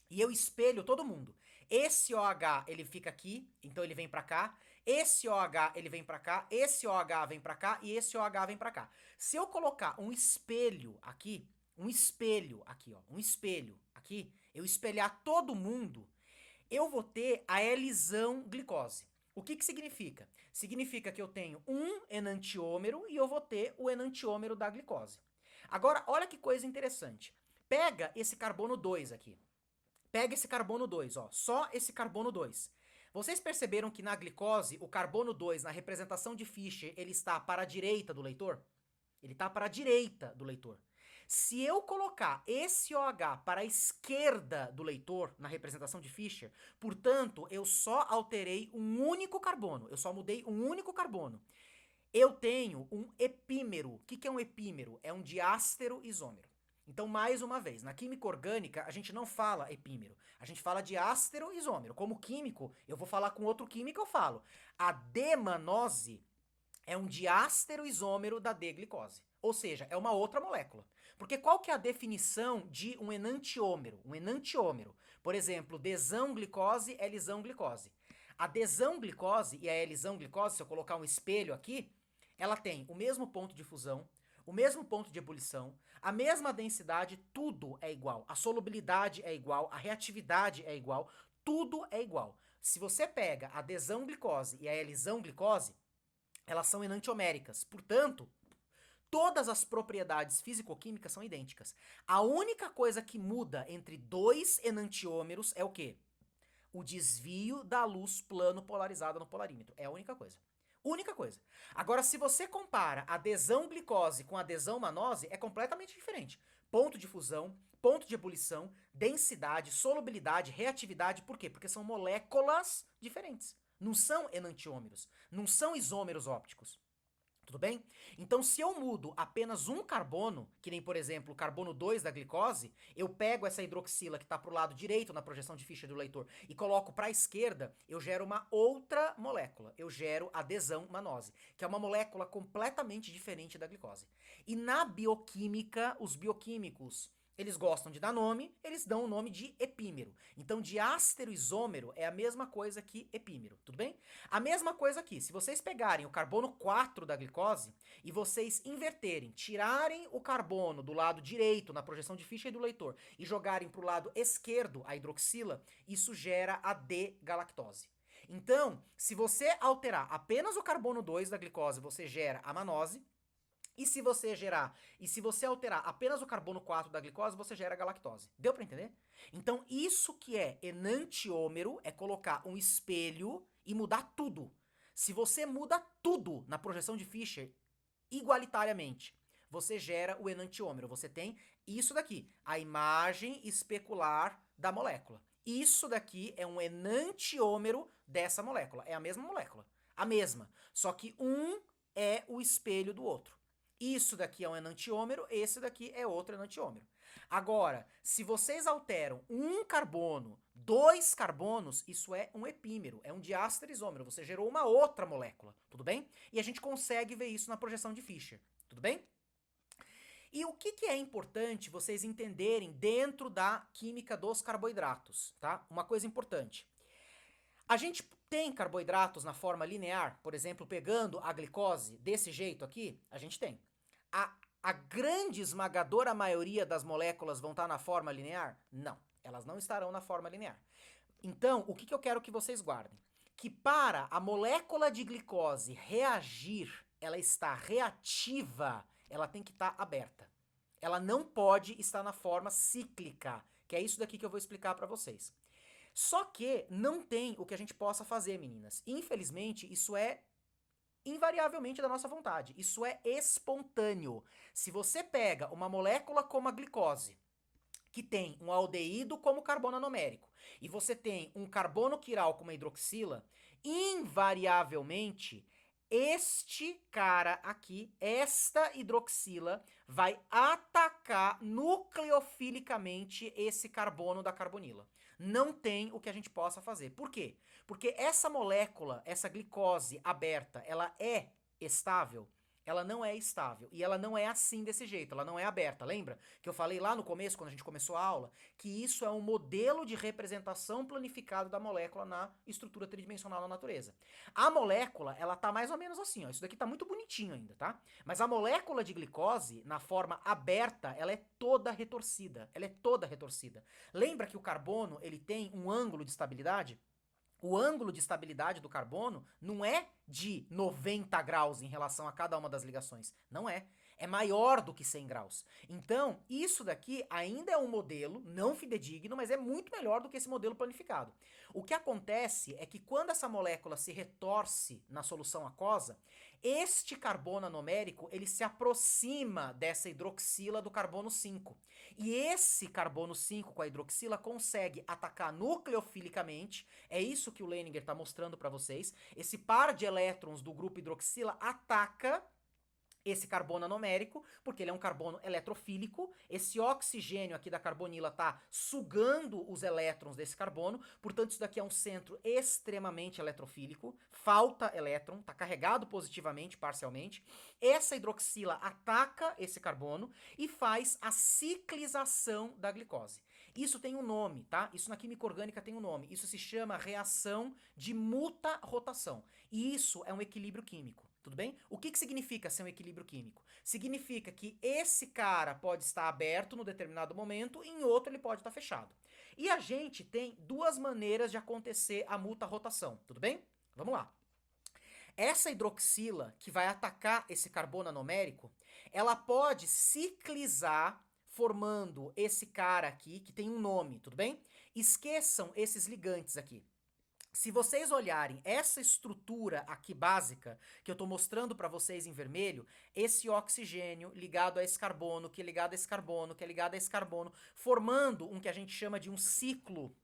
e eu espelho todo mundo. Esse OH, ele fica aqui, então ele vem pra cá. Esse OH, ele vem pra cá. Esse OH vem pra cá e esse OH vem pra cá. Se eu colocar um espelho aqui, ó, um espelho aqui, eu espelhar todo mundo, eu vou ter a L-zão glicose. O que significa? Significa que eu tenho um enantiômero e eu vou ter o enantiômero da glicose. Agora, olha que coisa interessante. Pega esse carbono 2 aqui. Pega esse carbono 2, ó, só esse carbono 2. Vocês perceberam que na glicose, o carbono 2, na representação de Fischer, ele está para a direita do leitor? Ele está para a direita do leitor. Se eu colocar esse OH para a esquerda do leitor, na representação de Fischer, portanto, eu só alterei um único carbono, eu só mudei um único carbono. Eu tenho um epímero. O que é um epímero? É um diástero isômero. Então, mais uma vez, na química orgânica, a gente não fala epímero, a gente fala diástero isômero. Como químico, eu vou falar com outro químico, eu falo. A D-manose é um diástero isômero da D-glicose. Ou seja, é uma outra molécula. Porque qual que é a definição de um enantiômero? Um enantiômero. Por exemplo, Dzão glicose, Lzão glicose. A Dzão glicose e a Lzão glicose, se eu colocar um espelho aqui, ela tem o mesmo ponto de fusão, o mesmo ponto de ebulição, a mesma densidade, tudo é igual. A solubilidade é igual, a reatividade é igual, tudo é igual. Se você pega a Dzão glicose e a Lzão glicose, elas são enantioméricas. Portanto, todas as propriedades físico-químicas são idênticas. A única coisa que muda entre dois enantiômeros é o quê? O desvio da luz plano polarizada no polarímetro. É a única coisa. Única coisa. Agora, se você compara a Dzão glicose com a Dzão manose, é completamente diferente. Ponto de fusão, ponto de ebulição, densidade, solubilidade, reatividade. Por quê? Porque são moléculas diferentes. Não são enantiômeros. Não são isômeros ópticos. Tudo bem? Então, se eu mudo apenas um carbono, que nem, por exemplo, o carbono 2 da glicose, eu pego essa hidroxila que está para o lado direito na projeção de Fischer do leitor e coloco para a esquerda, eu gero uma outra molécula. Eu gero a Dzão manose, que é uma molécula completamente diferente da glicose. E na bioquímica, os bioquímicos, eles gostam de dar nome, eles dão o nome de epímero. Então, diástero isômero é a mesma coisa que epímero, tudo bem? A mesma coisa aqui, se vocês pegarem o carbono 4 da glicose e vocês inverterem, tirarem o carbono do lado direito na projeção de Fischer do leitor e jogarem para o lado esquerdo a hidroxila, isso gera a D-galactose. Então, se você alterar apenas o carbono 2 da glicose, você gera a manose. E se você alterar apenas o carbono 4 da glicose, você gera a galactose. Deu pra entender? Então, isso que é enantiômero é colocar um espelho e mudar tudo. Se você muda tudo na projeção de Fischer igualitariamente, você gera o enantiômero. Você tem isso daqui, a imagem especular da molécula. Isso daqui é um enantiômero dessa molécula. É a mesma molécula. A mesma. Só que um é o espelho do outro. Isso daqui é um enantiômero, esse daqui é outro enantiômero. Agora, se vocês alteram um carbono, dois carbonos, isso é um epímero, é um diástero isômero. Você gerou uma outra molécula, tudo bem? E a gente consegue ver isso na projeção de Fischer, tudo bem? E o que é importante vocês entenderem dentro da química dos carboidratos, tá? Uma coisa importante. A gente tem carboidratos na forma linear, por exemplo, pegando a glicose desse jeito aqui, a gente tem. A grande esmagadora maioria das moléculas vão estar na forma linear? Não, elas não estarão na forma linear. Então, o que eu quero que vocês guardem? Que para a molécula de glicose reagir, ela está reativa, ela tem que estar aberta. Ela não pode estar na forma cíclica, que é isso daqui que eu vou explicar para vocês. Só que não tem o que a gente possa fazer, meninas. Infelizmente, isso é invariavelmente da nossa vontade. Isso é espontâneo. Se você pega uma molécula como a glicose, que tem um aldeído como carbono anomérico, e você tem um carbono quiral como a hidroxila, invariavelmente, este cara aqui, esta hidroxila, vai atacar nucleofilicamente esse carbono da carbonila. Não tem o que a gente possa fazer. Por quê? Porque essa molécula, essa glicose aberta, ela é estável? Ela não é estável. E ela não é assim desse jeito, ela não é aberta. Lembra que eu falei lá no começo, quando a gente começou a aula, que isso é um modelo de representação planificado da molécula na estrutura tridimensional na natureza. A molécula, ela tá mais ou menos assim, ó. Isso daqui tá muito bonitinho ainda, tá? Mas a molécula de glicose, na forma aberta, ela é toda retorcida. Ela é toda retorcida. Lembra que o carbono, ele tem um ângulo de estabilidade? O ângulo de estabilidade do carbono não é de 90 graus em relação a cada uma das ligações. Não é. É maior do que 100 graus. Então, isso daqui ainda é um modelo não fidedigno, mas é muito melhor do que esse modelo planificado. O que acontece é que quando essa molécula se retorce na solução aquosa, este carbono anomérico, ele se aproxima dessa hidroxila do carbono 5. E esse carbono 5 com a hidroxila consegue atacar nucleofilicamente, é isso que o Leininger está mostrando para vocês, esse par de elétrons do grupo hidroxila ataca esse carbono anomérico, porque ele é um carbono eletrofílico, esse oxigênio aqui da carbonila tá sugando os elétrons desse carbono, portanto isso daqui é um centro extremamente eletrofílico, falta elétron, tá carregado positivamente, parcialmente, essa hidroxila ataca esse carbono e faz a ciclização da glicose. Isso tem um nome, tá? Isso na química orgânica tem um nome, isso se chama reação de muta-rotação, e isso é um equilíbrio químico. Tudo bem? O que significa ser um equilíbrio químico? Significa que esse cara pode estar aberto no determinado momento e em outro ele pode estar fechado. E a gente tem duas maneiras de acontecer a muta-rotação, tudo bem? Vamos lá. Essa hidroxila que vai atacar esse carbono anomérico, ela pode ciclizar formando esse cara aqui, que tem um nome, tudo bem? Esqueçam esses ligantes aqui. Se vocês olharem essa estrutura aqui básica, que eu estou mostrando para vocês em vermelho, esse oxigênio ligado a esse carbono, que é ligado a esse carbono, que é ligado a esse carbono, formando um que a gente chama de um ciclo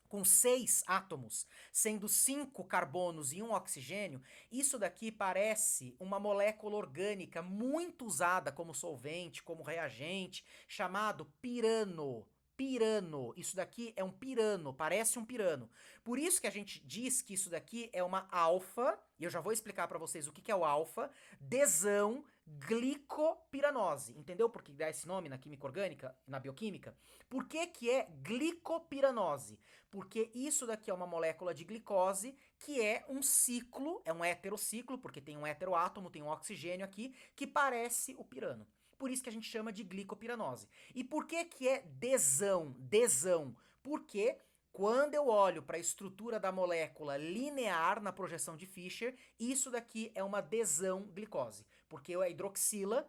com 6 átomos, sendo 5 carbonos e um oxigênio, isso daqui parece uma molécula orgânica muito usada como solvente, como reagente, chamado pirano. Pirano, isso daqui é um pirano, parece um pirano. Por isso que a gente diz que isso daqui é uma alfa, e eu já vou explicar para vocês o que é o alfa, desão glicopiranose. Entendeu por que dá esse nome na química orgânica, na bioquímica? Por que é glicopiranose? Porque isso daqui é uma molécula de glicose que é um ciclo, é um heterociclo, porque tem um heteroátomo, tem um oxigênio aqui, que parece o pirano. Por isso que a gente chama de glicopiranose. E por que é desão? Desão. Porque quando eu olho para a estrutura da molécula linear na projeção de Fischer, isso daqui é uma desão glicose. Porque a hidroxila,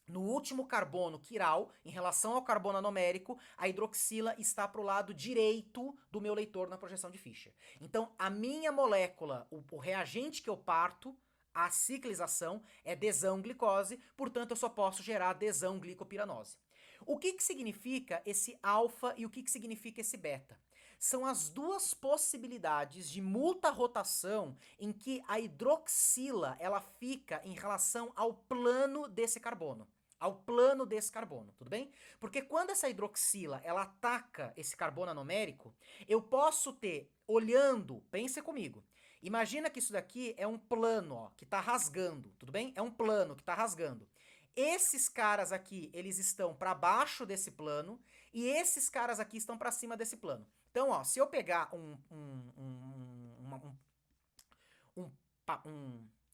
no último carbono quiral, em relação ao carbono anomérico, a hidroxila está para o lado direito do meu leitor na projeção de Fischer. Então, a minha molécula, o reagente que eu parto, a ciclização é desão glicose, portanto eu só posso gerar desão glicopiranose. O que significa esse alfa e o que significa esse beta? São as duas possibilidades de muta-rotação em que a hidroxila ela fica em relação ao plano desse carbono. Ao plano desse carbono, tudo bem? Porque quando essa hidroxila ela ataca esse carbono anomérico, eu posso ter, olhando, pense comigo, imagina que isso daqui é um plano, ó, que tá rasgando, tudo bem? É um plano que tá rasgando. Esses caras aqui, eles estão para baixo desse plano e esses caras aqui estão para cima desse plano. Então, ó, se eu pegar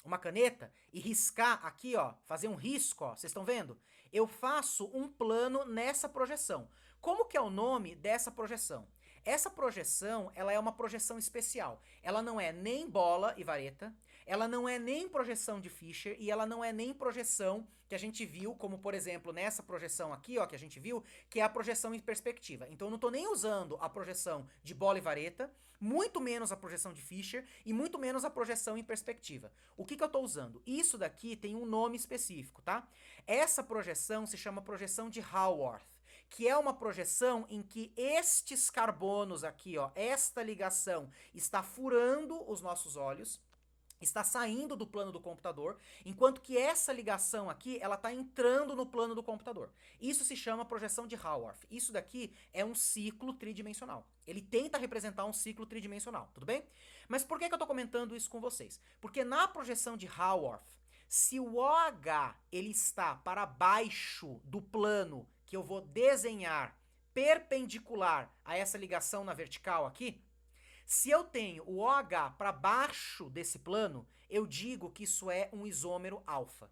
uma caneta e riscar aqui, ó, fazer um risco, ó, vocês estão vendo? Eu faço um plano nessa projeção. Como que é o nome dessa projeção? Essa projeção, ela é uma projeção especial. Ela não é nem bola e vareta, ela não é nem projeção de Fischer e ela não é nem projeção que a gente viu, como por exemplo nessa projeção aqui, ó, que a gente viu, que é a projeção em perspectiva. Então eu não tô nem usando a projeção de bola e vareta, muito menos a projeção de Fischer e muito menos a projeção em perspectiva. O que eu tô usando? Isso daqui tem um nome específico, tá? Essa projeção se chama projeção de Haworth, que é uma projeção em que estes carbonos aqui, ó, esta ligação está furando os nossos olhos, está saindo do plano do computador, enquanto que essa ligação aqui, ela está entrando no plano do computador. Isso se chama projeção de Haworth. Isso daqui é um ciclo tridimensional. Ele tenta representar um ciclo tridimensional, tudo bem? Mas por que eu estou comentando isso com vocês? Porque na projeção de Haworth, Se o OH ele está para baixo do plano que eu vou desenhar perpendicular a essa ligação na vertical aqui, se eu tenho o OH para baixo desse plano, eu digo que isso é um isômero alfa.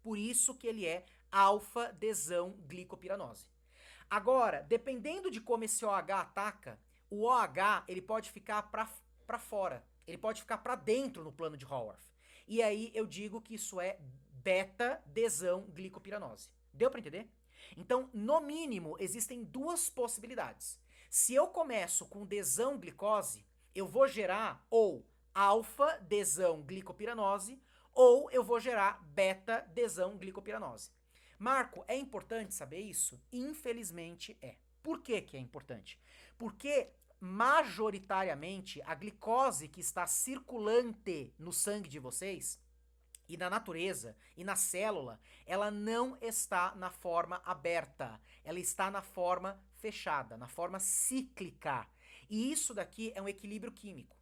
Por isso que ele é alfa-desão-glicopiranose. Agora, dependendo de como esse OH ataca, o OH ele pode ficar para fora, ele pode ficar para dentro no plano de Haworth. E aí eu digo que isso é beta-desão-glicopiranose. Deu para entender? Então, no mínimo, existem duas possibilidades. Se eu começo com desão-glicose, eu vou gerar ou alfa-desão-glicopiranose ou eu vou gerar beta-desão-glicopiranose. Marco, é importante saber isso? Infelizmente é. Por que que é importante? Porque majoritariamente a glicose que está circulante no sangue de vocês e na natureza e na célula, ela não está na forma aberta, ela está na forma fechada, na forma cíclica. E isso daqui é um equilíbrio químico.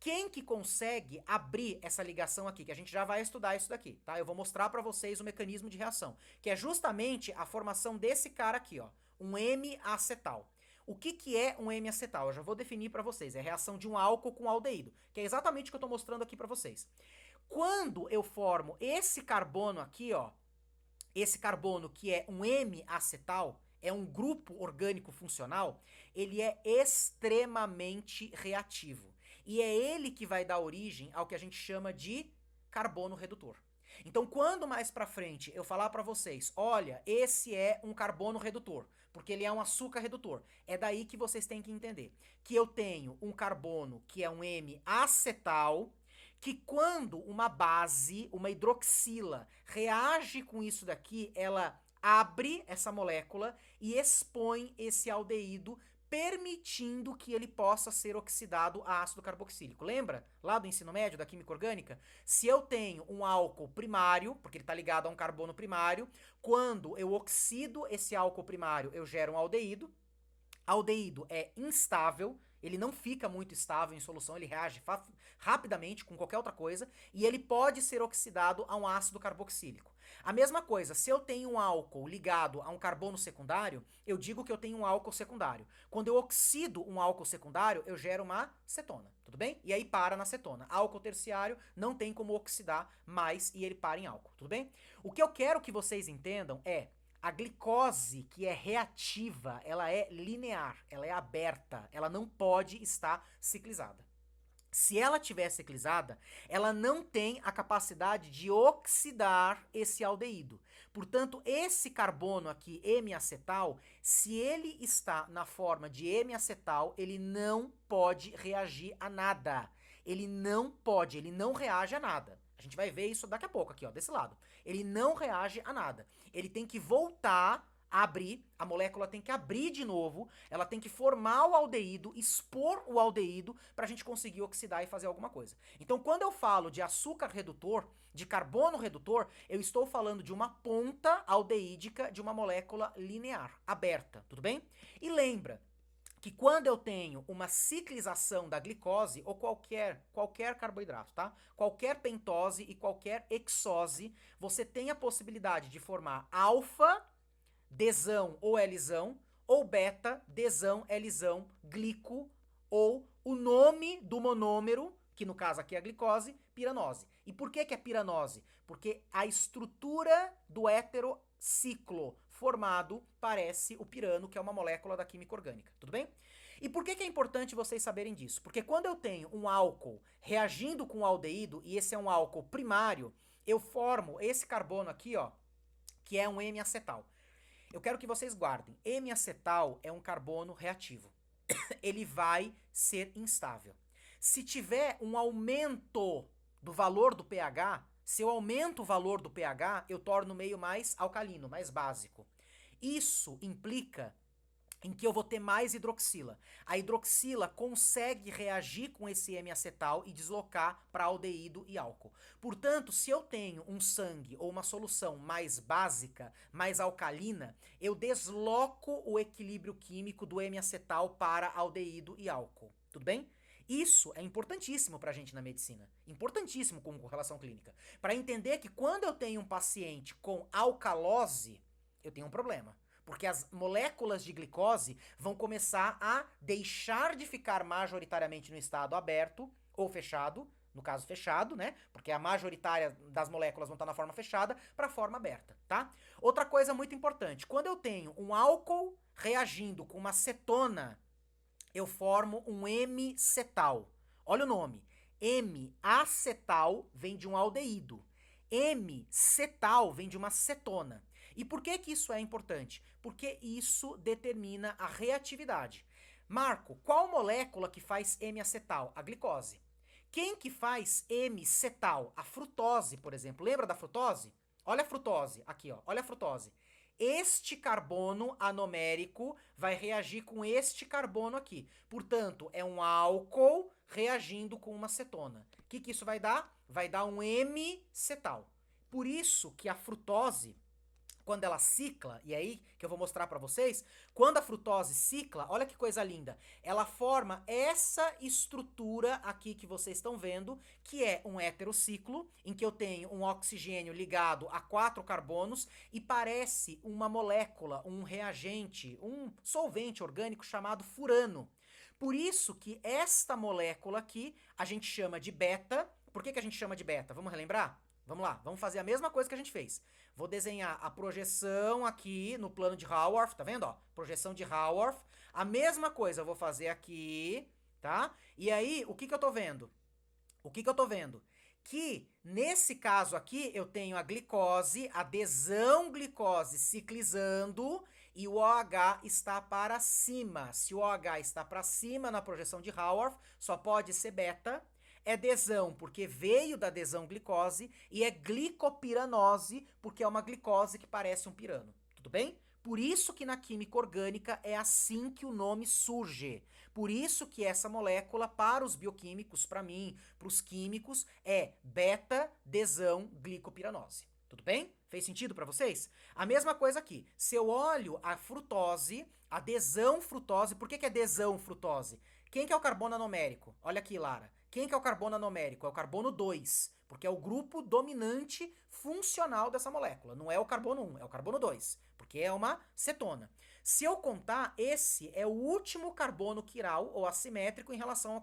Quem que consegue abrir essa ligação aqui, que a gente já vai estudar isso daqui, tá? Eu vou mostrar para vocês o mecanismo de reação, que é justamente a formação desse cara aqui, ó, um M-acetal. O que que é um M-acetal? Eu já vou definir para vocês, é a reação de um álcool com aldeído, que é exatamente o que eu tô mostrando aqui para vocês. Quando eu formo esse carbono aqui, ó, esse carbono que é um M-acetal, é um grupo orgânico funcional, ele é extremamente reativo. E é ele que vai dar origem ao que a gente chama de carbono redutor. Então, quando mais pra frente eu falar pra vocês, olha, esse é um carbono redutor, porque ele é um açúcar redutor, é daí que vocês têm que entender que eu tenho um carbono que é um M-acetal, que quando uma base, uma hidroxila, reage com isso daqui, ela abre essa molécula e expõe esse aldeído, permitindo que ele possa ser oxidado a ácido carboxílico. Lembra lá do ensino médio da química orgânica? Se eu tenho um álcool primário, porque ele está ligado a um carbono primário, quando eu oxido esse álcool primário, eu gero um aldeído. Aldeído é instável, ele não fica muito estável em solução, ele reage rapidamente com qualquer outra coisa, e ele pode ser oxidado a um ácido carboxílico. A mesma coisa, se eu tenho um álcool ligado a um carbono secundário, eu digo que eu tenho um álcool secundário. Quando eu oxido um álcool secundário, eu gero uma cetona, tudo bem? E aí para na cetona. Álcool terciário não tem como oxidar mais e ele para em álcool, tudo bem? O que eu quero que vocês entendam é a glicose, que é reativa, ela é linear, ela é aberta, ela não pode estar ciclizada. Se ela tiver ciclizada, ela não tem a capacidade de oxidar esse aldeído. Portanto, esse carbono aqui, M-acetal, se ele está na forma de M-acetal, ele não pode reagir a nada. Ele não pode, ele não reage a nada. A gente vai ver isso daqui a pouco aqui, ó, desse lado. Ele não reage a nada. Ele tem que voltar a abrir, a molécula tem que abrir de novo, ela tem que formar o aldeído, expor o aldeído pra gente conseguir oxidar e fazer alguma coisa. Então, quando eu falo de açúcar redutor, de carbono redutor, eu estou falando de uma ponta aldeídica de uma molécula linear, aberta, tudo bem? E lembra que quando eu tenho uma ciclização da glicose, ou qualquer carboidrato, tá? Qualquer pentose e qualquer hexose, você tem a possibilidade de formar alfa, desão ou Lzão, ou beta, desão, Lzão, glico, ou o nome do monômero, que no caso aqui é a glicose, piranose. E por que que é piranose? Porque a estrutura do heterociclo formado parece o pirano, que é uma molécula da química orgânica, tudo bem? E por que que é importante vocês saberem disso? Porque quando eu tenho um álcool reagindo com um aldeído, e esse é um álcool primário, eu formo esse carbono aqui, ó, que é um M-acetal. Eu quero que vocês guardem. M-acetal é um carbono reativo. Ele vai ser instável. Se tiver um aumento do valor do pH, se eu aumento o valor do pH, eu torno o meio mais alcalino, mais básico. Isso implica em que eu vou ter mais hidroxila. A hidroxila consegue reagir com esse M-acetal e deslocar para aldeído e álcool. Portanto, se eu tenho um sangue ou uma solução mais básica, mais alcalina, eu desloco o equilíbrio químico do M-acetal para aldeído e álcool. Tudo bem? Isso é importantíssimo pra gente na medicina. Importantíssimo com correlação clínica. Para entender que quando eu tenho um paciente com alcalose, eu tenho um problema. Porque as moléculas de glicose vão começar a deixar de ficar majoritariamente no estado aberto ou fechado, no caso fechado, né? Porque a majoritária das moléculas vão estar na forma fechada para a forma aberta, tá? Outra coisa muito importante, quando eu tenho um álcool reagindo com uma cetona, eu formo um M-cetal. Olha o nome. M-acetal vem de um aldeído. M-cetal vem de uma cetona. E por que que isso é importante? Porque isso determina a reatividade. Marco, qual molécula que faz M-acetal? A glicose. Quem que faz M-cetal? A frutose, por exemplo. Lembra da frutose? Olha a frutose, aqui ó, olha a frutose. Este carbono anomérico vai reagir com este carbono aqui. Portanto, é um álcool reagindo com uma cetona. O que que isso vai dar? Vai dar um M-cetal. Por isso que a frutose, quando ela cicla, e é aí que eu vou mostrar para vocês, quando a frutose cicla, olha que coisa linda, ela forma essa estrutura aqui que vocês estão vendo, que é um heterociclo, em que eu tenho um oxigênio ligado a 4 carbonos e parece uma molécula, um reagente, um solvente orgânico chamado furano. Por isso que esta molécula aqui a gente chama de beta. Por que que a gente chama de beta? Vamos relembrar? Vamos lá, vamos fazer a mesma coisa que a gente fez. Vou desenhar a projeção aqui no plano de Haworth, tá vendo, ó? Projeção de Haworth. A mesma coisa eu vou fazer aqui, tá? E aí, o que que eu tô vendo? O que que eu tô vendo? Que, nesse caso aqui, eu tenho a glicose, adesão glicose ciclizando e o OH está para cima. Se o OH está para cima na projeção de Haworth, só pode ser beta. É desão porque veio da adesão glicose e é glicopiranose porque é uma glicose que parece um pirano. Tudo bem? Por isso que na química orgânica é assim que o nome surge. Por isso que essa molécula, para os bioquímicos, para mim, para os químicos, é beta-desão-glicopiranose. Tudo bem? Fez sentido para vocês? A mesma coisa aqui. Se eu olho a frutose, a desão-frutose, por que que é desão-frutose? Quem que é o carbono anomérico? Olha aqui, Lara. Quem que é o carbono anomérico? É o carbono 2, porque é o grupo dominante funcional dessa molécula. Não é o carbono 1, é o carbono 2, porque é uma cetona. Se eu contar, esse é o último carbono quiral ou assimétrico em relação ao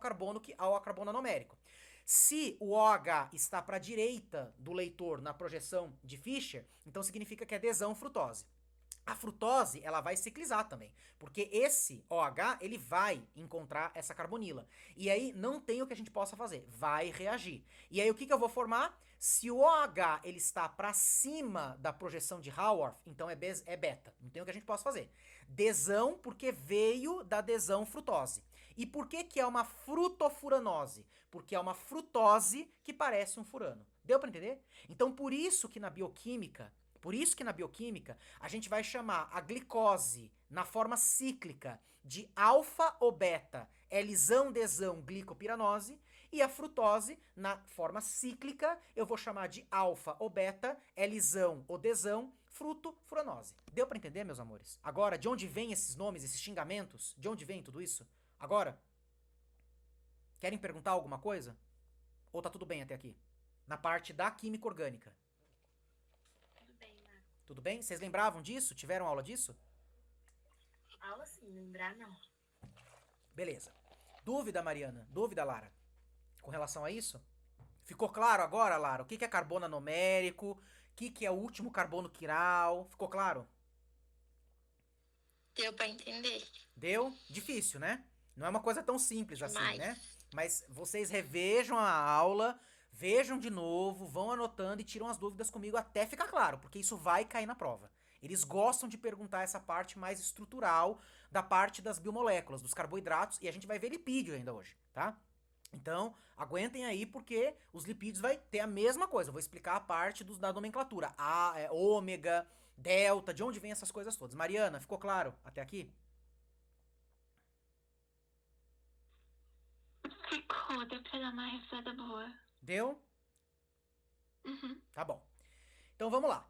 carbono anomérico. Se o OH está para a direita do leitor na projeção de Fischer, então significa que é adesão frutose. A frutose, ela vai ciclizar também, porque esse OH, ele vai encontrar essa carbonila. E aí não tem o que a gente possa fazer, vai reagir. E aí o que que eu vou formar? Se o OH ele está para cima da projeção de Haworth, então é beta, não tem o que a gente possa fazer. Desão porque veio da adesão frutose. E por que que é uma frutofuranose? Porque é uma frutose que parece um furano. Deu para entender? Então por isso que na bioquímica a gente vai chamar a glicose na forma cíclica de alfa ou beta, Lzão, desão, glicopiranose, e a frutose na forma cíclica eu vou chamar de alfa ou beta, Lzão ou desão, frutofuranose. Deu para entender, meus amores? Agora, de onde vem esses nomes, esses xingamentos? De onde vem tudo isso? Agora, querem perguntar alguma coisa? Ou tá tudo bem até aqui? Na parte da química orgânica. Tudo bem? Vocês lembravam disso? Tiveram aula disso? Aula sim, lembrar não. Beleza. Dúvida, Mariana? Dúvida, Lara? Com relação a isso? Ficou claro agora, Lara? O que é carbono anomérico? O que é o último carbono quiral? Ficou claro? Deu pra entender? Deu? Difícil, né? Não é uma coisa tão simples assim, né? Mas vocês revejam a aula, vejam de novo, vão anotando e tiram as dúvidas comigo até ficar claro, porque isso vai cair na prova. Eles gostam de perguntar essa parte mais estrutural da parte das biomoléculas, dos carboidratos, e a gente vai ver lipídio ainda hoje, tá? Então, aguentem aí porque os lipídios vai ter a mesma coisa. Eu vou explicar a parte da nomenclatura. Ômega, delta, de onde vem essas coisas todas. Mariana, ficou claro até aqui? Ficou, deu pra dar uma risada boa. Deu? Uhum. Tá bom. Então vamos lá.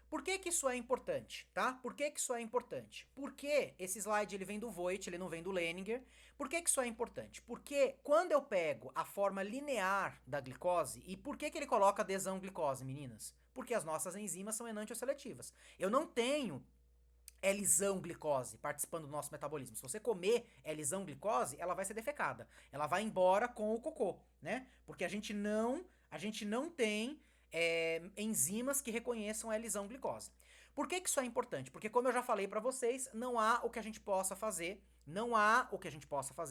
Por que que isso é importante, tá? Por que que isso é importante? Porque esse slide ele vem do Voigt, ele não vem do Leninger. Por que que isso é importante? Porque quando eu pego a forma linear da glicose, e por que que ele coloca adesão glicose, meninas? Porque as nossas enzimas são enantioseletivas. Eu não tenho L-zão glicose participando do nosso metabolismo. Se você comer L-zão glicose, ela vai ser defecada. Ela vai embora com o cocô, né? Porque a gente não tem enzimas que reconheçam L-zão glicose. Por que que isso é importante? Porque como eu já falei pra vocês, não há o que a gente possa fazer,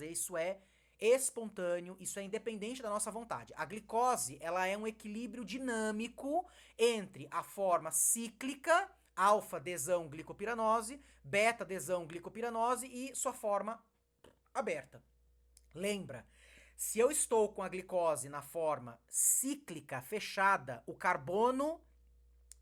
isso é espontâneo, isso é independente da nossa vontade. A glicose, ela é um equilíbrio dinâmico entre a forma cíclica, alfa-desão glicopiranose, beta-desão glicopiranose e sua forma aberta. Lembra, se eu estou com a glicose na forma cíclica fechada, o carbono,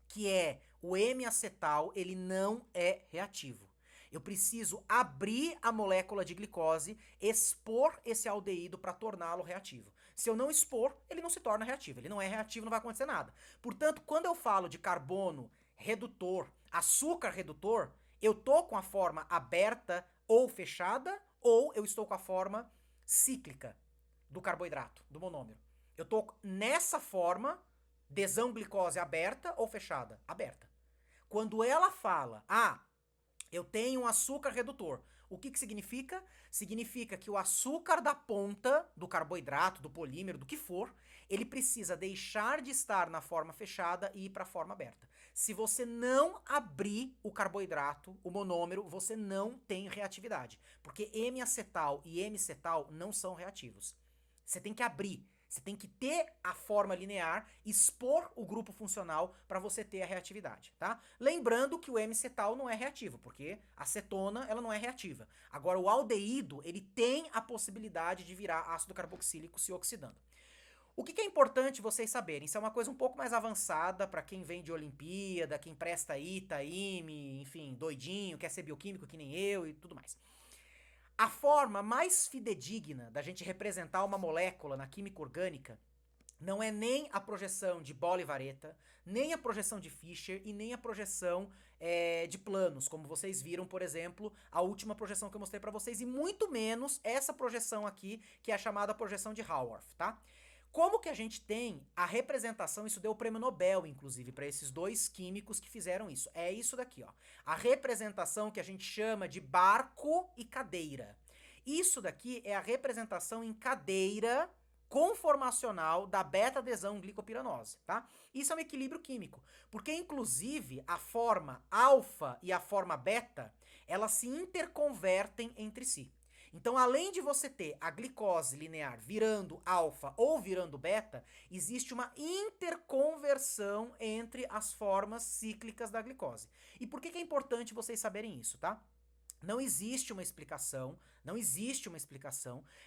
que é o M-acetal, ele não é reativo. Eu preciso abrir a molécula de glicose, expor esse aldeído para torná-lo reativo. Se eu não expor, ele não se torna reativo. Ele não é reativo, não vai acontecer nada. Portanto, quando eu falo de carbono redutor, açúcar redutor, eu tô com a forma aberta ou fechada, ou eu estou com a forma cíclica do carboidrato, do monômero. Eu tô nessa forma, desão glicose aberta ou fechada? Aberta. Quando ela fala, eu tenho um açúcar redutor, o que que significa? Significa que o açúcar da ponta, do carboidrato, do polímero, do que for, ele precisa deixar de estar na forma fechada e ir para a forma aberta. Se você não abrir o carboidrato, o monômero, você não tem reatividade. Porque M-acetal e M-cetal não são reativos. Você tem que abrir. Você tem que ter a forma linear, expor o grupo funcional para você ter a reatividade, tá? Lembrando que o M-cetal não é reativo, porque a cetona, ela não é reativa. Agora, o aldeído, ele tem a possibilidade de virar ácido carboxílico se oxidando. O que é importante vocês saberem? Isso é uma coisa um pouco mais avançada para quem vem de Olimpíada, quem presta ITA, IME, enfim, doidinho, quer ser bioquímico que nem eu e tudo mais. A forma mais fidedigna da gente representar uma molécula na química orgânica não é nem a projeção de bola e vareta, nem a projeção de Fischer e nem a projeção de planos, como vocês viram, por exemplo, a última projeção que eu mostrei para vocês, e muito menos essa projeção aqui, que é a chamada projeção de Haworth, tá? Como que a gente tem a representação, isso deu o prêmio Nobel, inclusive, para esses dois químicos que fizeram isso. É isso daqui, ó. A representação que a gente chama de barco e cadeira. Isso daqui é a representação em cadeira conformacional da beta-adesão glicopiranose, tá? Isso é um equilíbrio químico, porque inclusive a forma alfa e a forma beta, elas se interconvertem entre si. Então, além de você ter a glicose linear virando alfa ou virando beta, existe uma interconversão entre as formas cíclicas da glicose. E por que é importante vocês saberem isso, tá? Não existe uma explicação,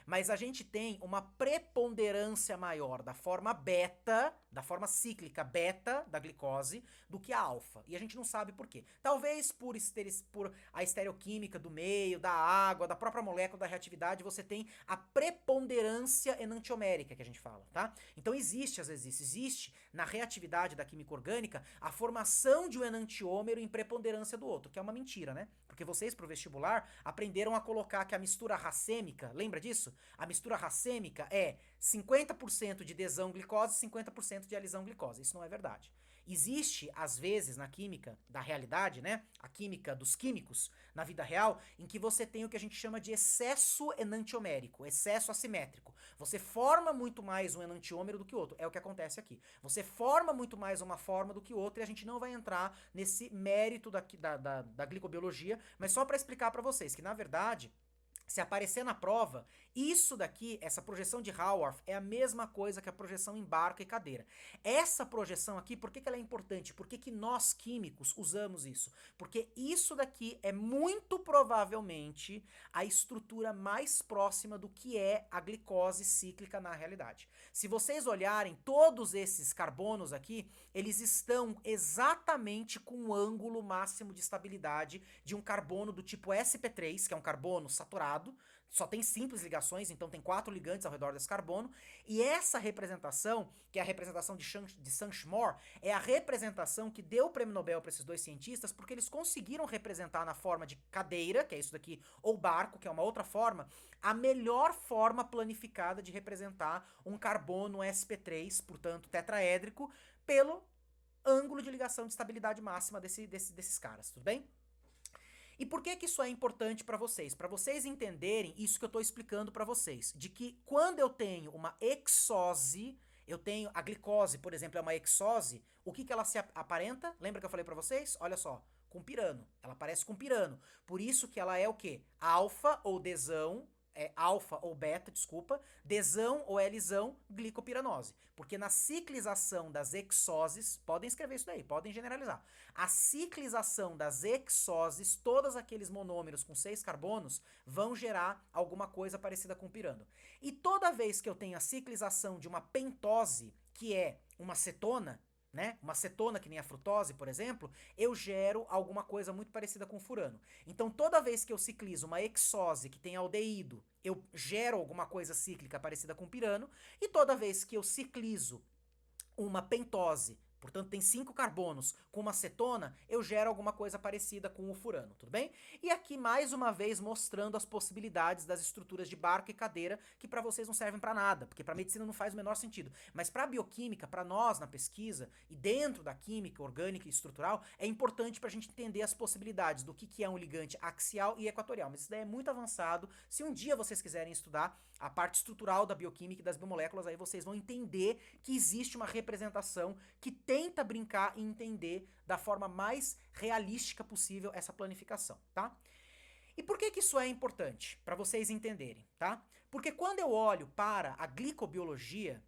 mas a gente tem uma preponderância maior da forma beta, da forma cíclica beta da glicose, do que a alfa. E a gente não sabe por quê. Talvez por a estereoquímica do meio, da água, da própria molécula, da reatividade, você tem a preponderância enantiomérica que a gente fala, tá? Então existe na reatividade da química orgânica a formação de um enantiômero em preponderância do outro, que é uma mentira, né? Porque vocês, pro vestibular, aprenderam a colocar que a mistura racêmica, lembra disso? A mistura racêmica é 50% de desão glicose e 50% de alisão glicose. Isso não é verdade. Existe, às vezes, na química da realidade, né? A química dos químicos, na vida real, em que você tem o que a gente chama de excesso enantiomérico, excesso assimétrico. Você forma muito mais um enantiômero do que outro. É o que acontece aqui. Você forma muito mais uma forma do que outra e a gente não vai entrar nesse mérito da glicobiologia, mas só para explicar para vocês que, na verdade, se aparecer na prova, isso daqui, essa projeção de Haworth, é a mesma coisa que a projeção em barca e cadeira. Essa projeção aqui, por que ela é importante? Por que nós químicos usamos isso? Porque isso daqui é muito provavelmente a estrutura mais próxima do que é a glicose cíclica na realidade. Se vocês olharem, todos esses carbonos aqui, eles estão exatamente com o ângulo máximo de estabilidade de um carbono do tipo sp3, que é um carbono saturado, só tem simples ligações, então tem 4 ligantes ao redor desse carbono, e essa representação, que é a representação de Sanchmore, é a representação que deu o prêmio Nobel para esses dois cientistas, porque eles conseguiram representar na forma de cadeira, que é isso daqui, ou barco, que é uma outra forma, a melhor forma planificada de representar um carbono sp3, portanto tetraédrico, pelo ângulo de ligação de estabilidade máxima desses caras, tudo bem? E por que que isso é importante para vocês? Para vocês entenderem isso que eu estou explicando para vocês, de que quando eu tenho uma exose, eu tenho a glicose, por exemplo, é uma exose, o que que ela se aparenta? Lembra que eu falei para vocês? Olha só, com pirano. Ela parece com pirano. Por isso que ela é o quê? Alfa ou desão, alfa ou beta, desculpa, desão ou Lzão, glicopiranose. Porque na ciclização das exoses, podem escrever isso daí, podem generalizar. A ciclização das exoses, todos aqueles monômeros com 6 carbonos, vão gerar alguma coisa parecida com pirano. E toda vez que eu tenho a ciclização de uma pentose, que é uma cetona, né? Uma cetona que nem a frutose, por exemplo, eu gero alguma coisa muito parecida com furano. Então toda vez que eu ciclizo uma exose que tem aldeído, eu gero alguma coisa cíclica parecida com pirano, e toda vez que eu ciclizo uma pentose, portanto tem 5 carbonos com uma cetona, eu gero alguma coisa parecida com o furano, tudo bem? E aqui mais uma vez mostrando as possibilidades das estruturas de barco e cadeira, que para vocês não servem para nada, porque para medicina não faz o menor sentido, mas para bioquímica, para nós na pesquisa e dentro da química orgânica e estrutural, é importante para a gente entender as possibilidades do que é um ligante axial e equatorial, mas isso daí é muito avançado. Se um dia vocês quiserem estudar a parte estrutural da bioquímica e das biomoléculas, aí vocês vão entender que existe uma representação que tenta brincar e entender da forma mais realística possível essa planificação, tá? E por que que isso é importante? Para vocês entenderem, tá? Porque quando eu olho para a glicobiologia,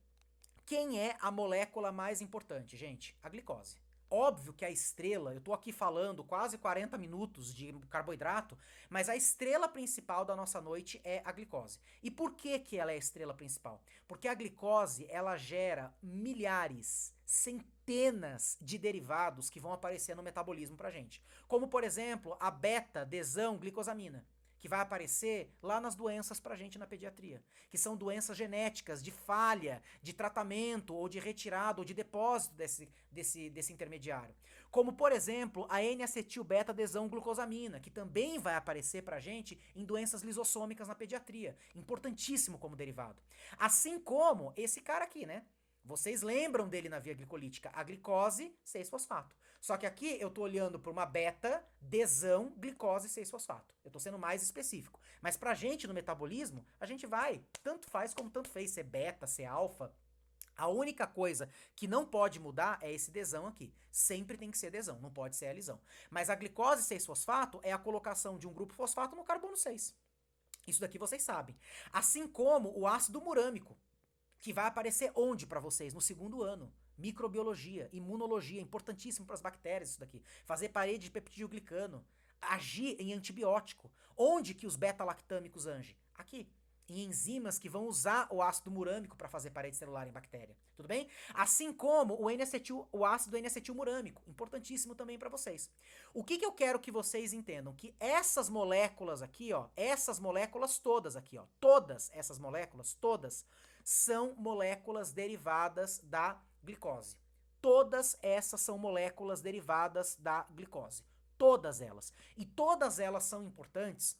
quem é a molécula mais importante, gente? A glicose. Óbvio que a estrela, eu tô aqui falando quase 40 minutos de carboidrato, mas a estrela principal da nossa noite é a glicose. E por que que ela é a estrela principal? Porque a glicose, ela gera milhares, centenas de derivados que vão aparecer no metabolismo pra gente. Como, por exemplo, a beta-desão-glicosamina, que vai aparecer lá nas doenças pra gente na pediatria, que são doenças genéticas de falha, de tratamento, ou de retirada, ou de depósito desse intermediário. Como, por exemplo, a N-acetil-beta-desão-glucosamina, que também vai aparecer pra gente em doenças lisossômicas na pediatria, importantíssimo como derivado. Assim como esse cara aqui, né? Vocês lembram dele na via glicolítica, a glicose 6-fosfato. Só que aqui eu tô olhando para uma beta, desão, glicose 6-fosfato. Eu tô sendo mais específico. Mas pra gente no metabolismo, a gente vai, tanto faz como tanto fez, ser beta, ser alfa. A única coisa que não pode mudar é esse desão aqui. Sempre tem que ser desão, não pode ser Lzão. Mas a glicose 6-fosfato é a colocação de um grupo fosfato no carbono 6. Isso daqui vocês sabem. Assim como o ácido murâmico, que vai aparecer onde para vocês? No segundo ano. Microbiologia, imunologia, importantíssimo para as bactérias isso daqui. Fazer parede de peptidoglicano, agir em antibiótico. Onde que os beta-lactâmicos agem? Aqui. Em enzimas que vão usar o ácido murâmico para fazer parede celular em bactéria. Tudo bem? Assim como o ácido N-acetilmurâmico, importantíssimo também para vocês. O que eu quero que vocês entendam? Que essas moléculas aqui, ó, essas moléculas todas aqui, ó, todas essas moléculas, todas, são moléculas derivadas da glicose. Todas essas são moléculas derivadas da glicose. Todas elas. E todas elas são importantes.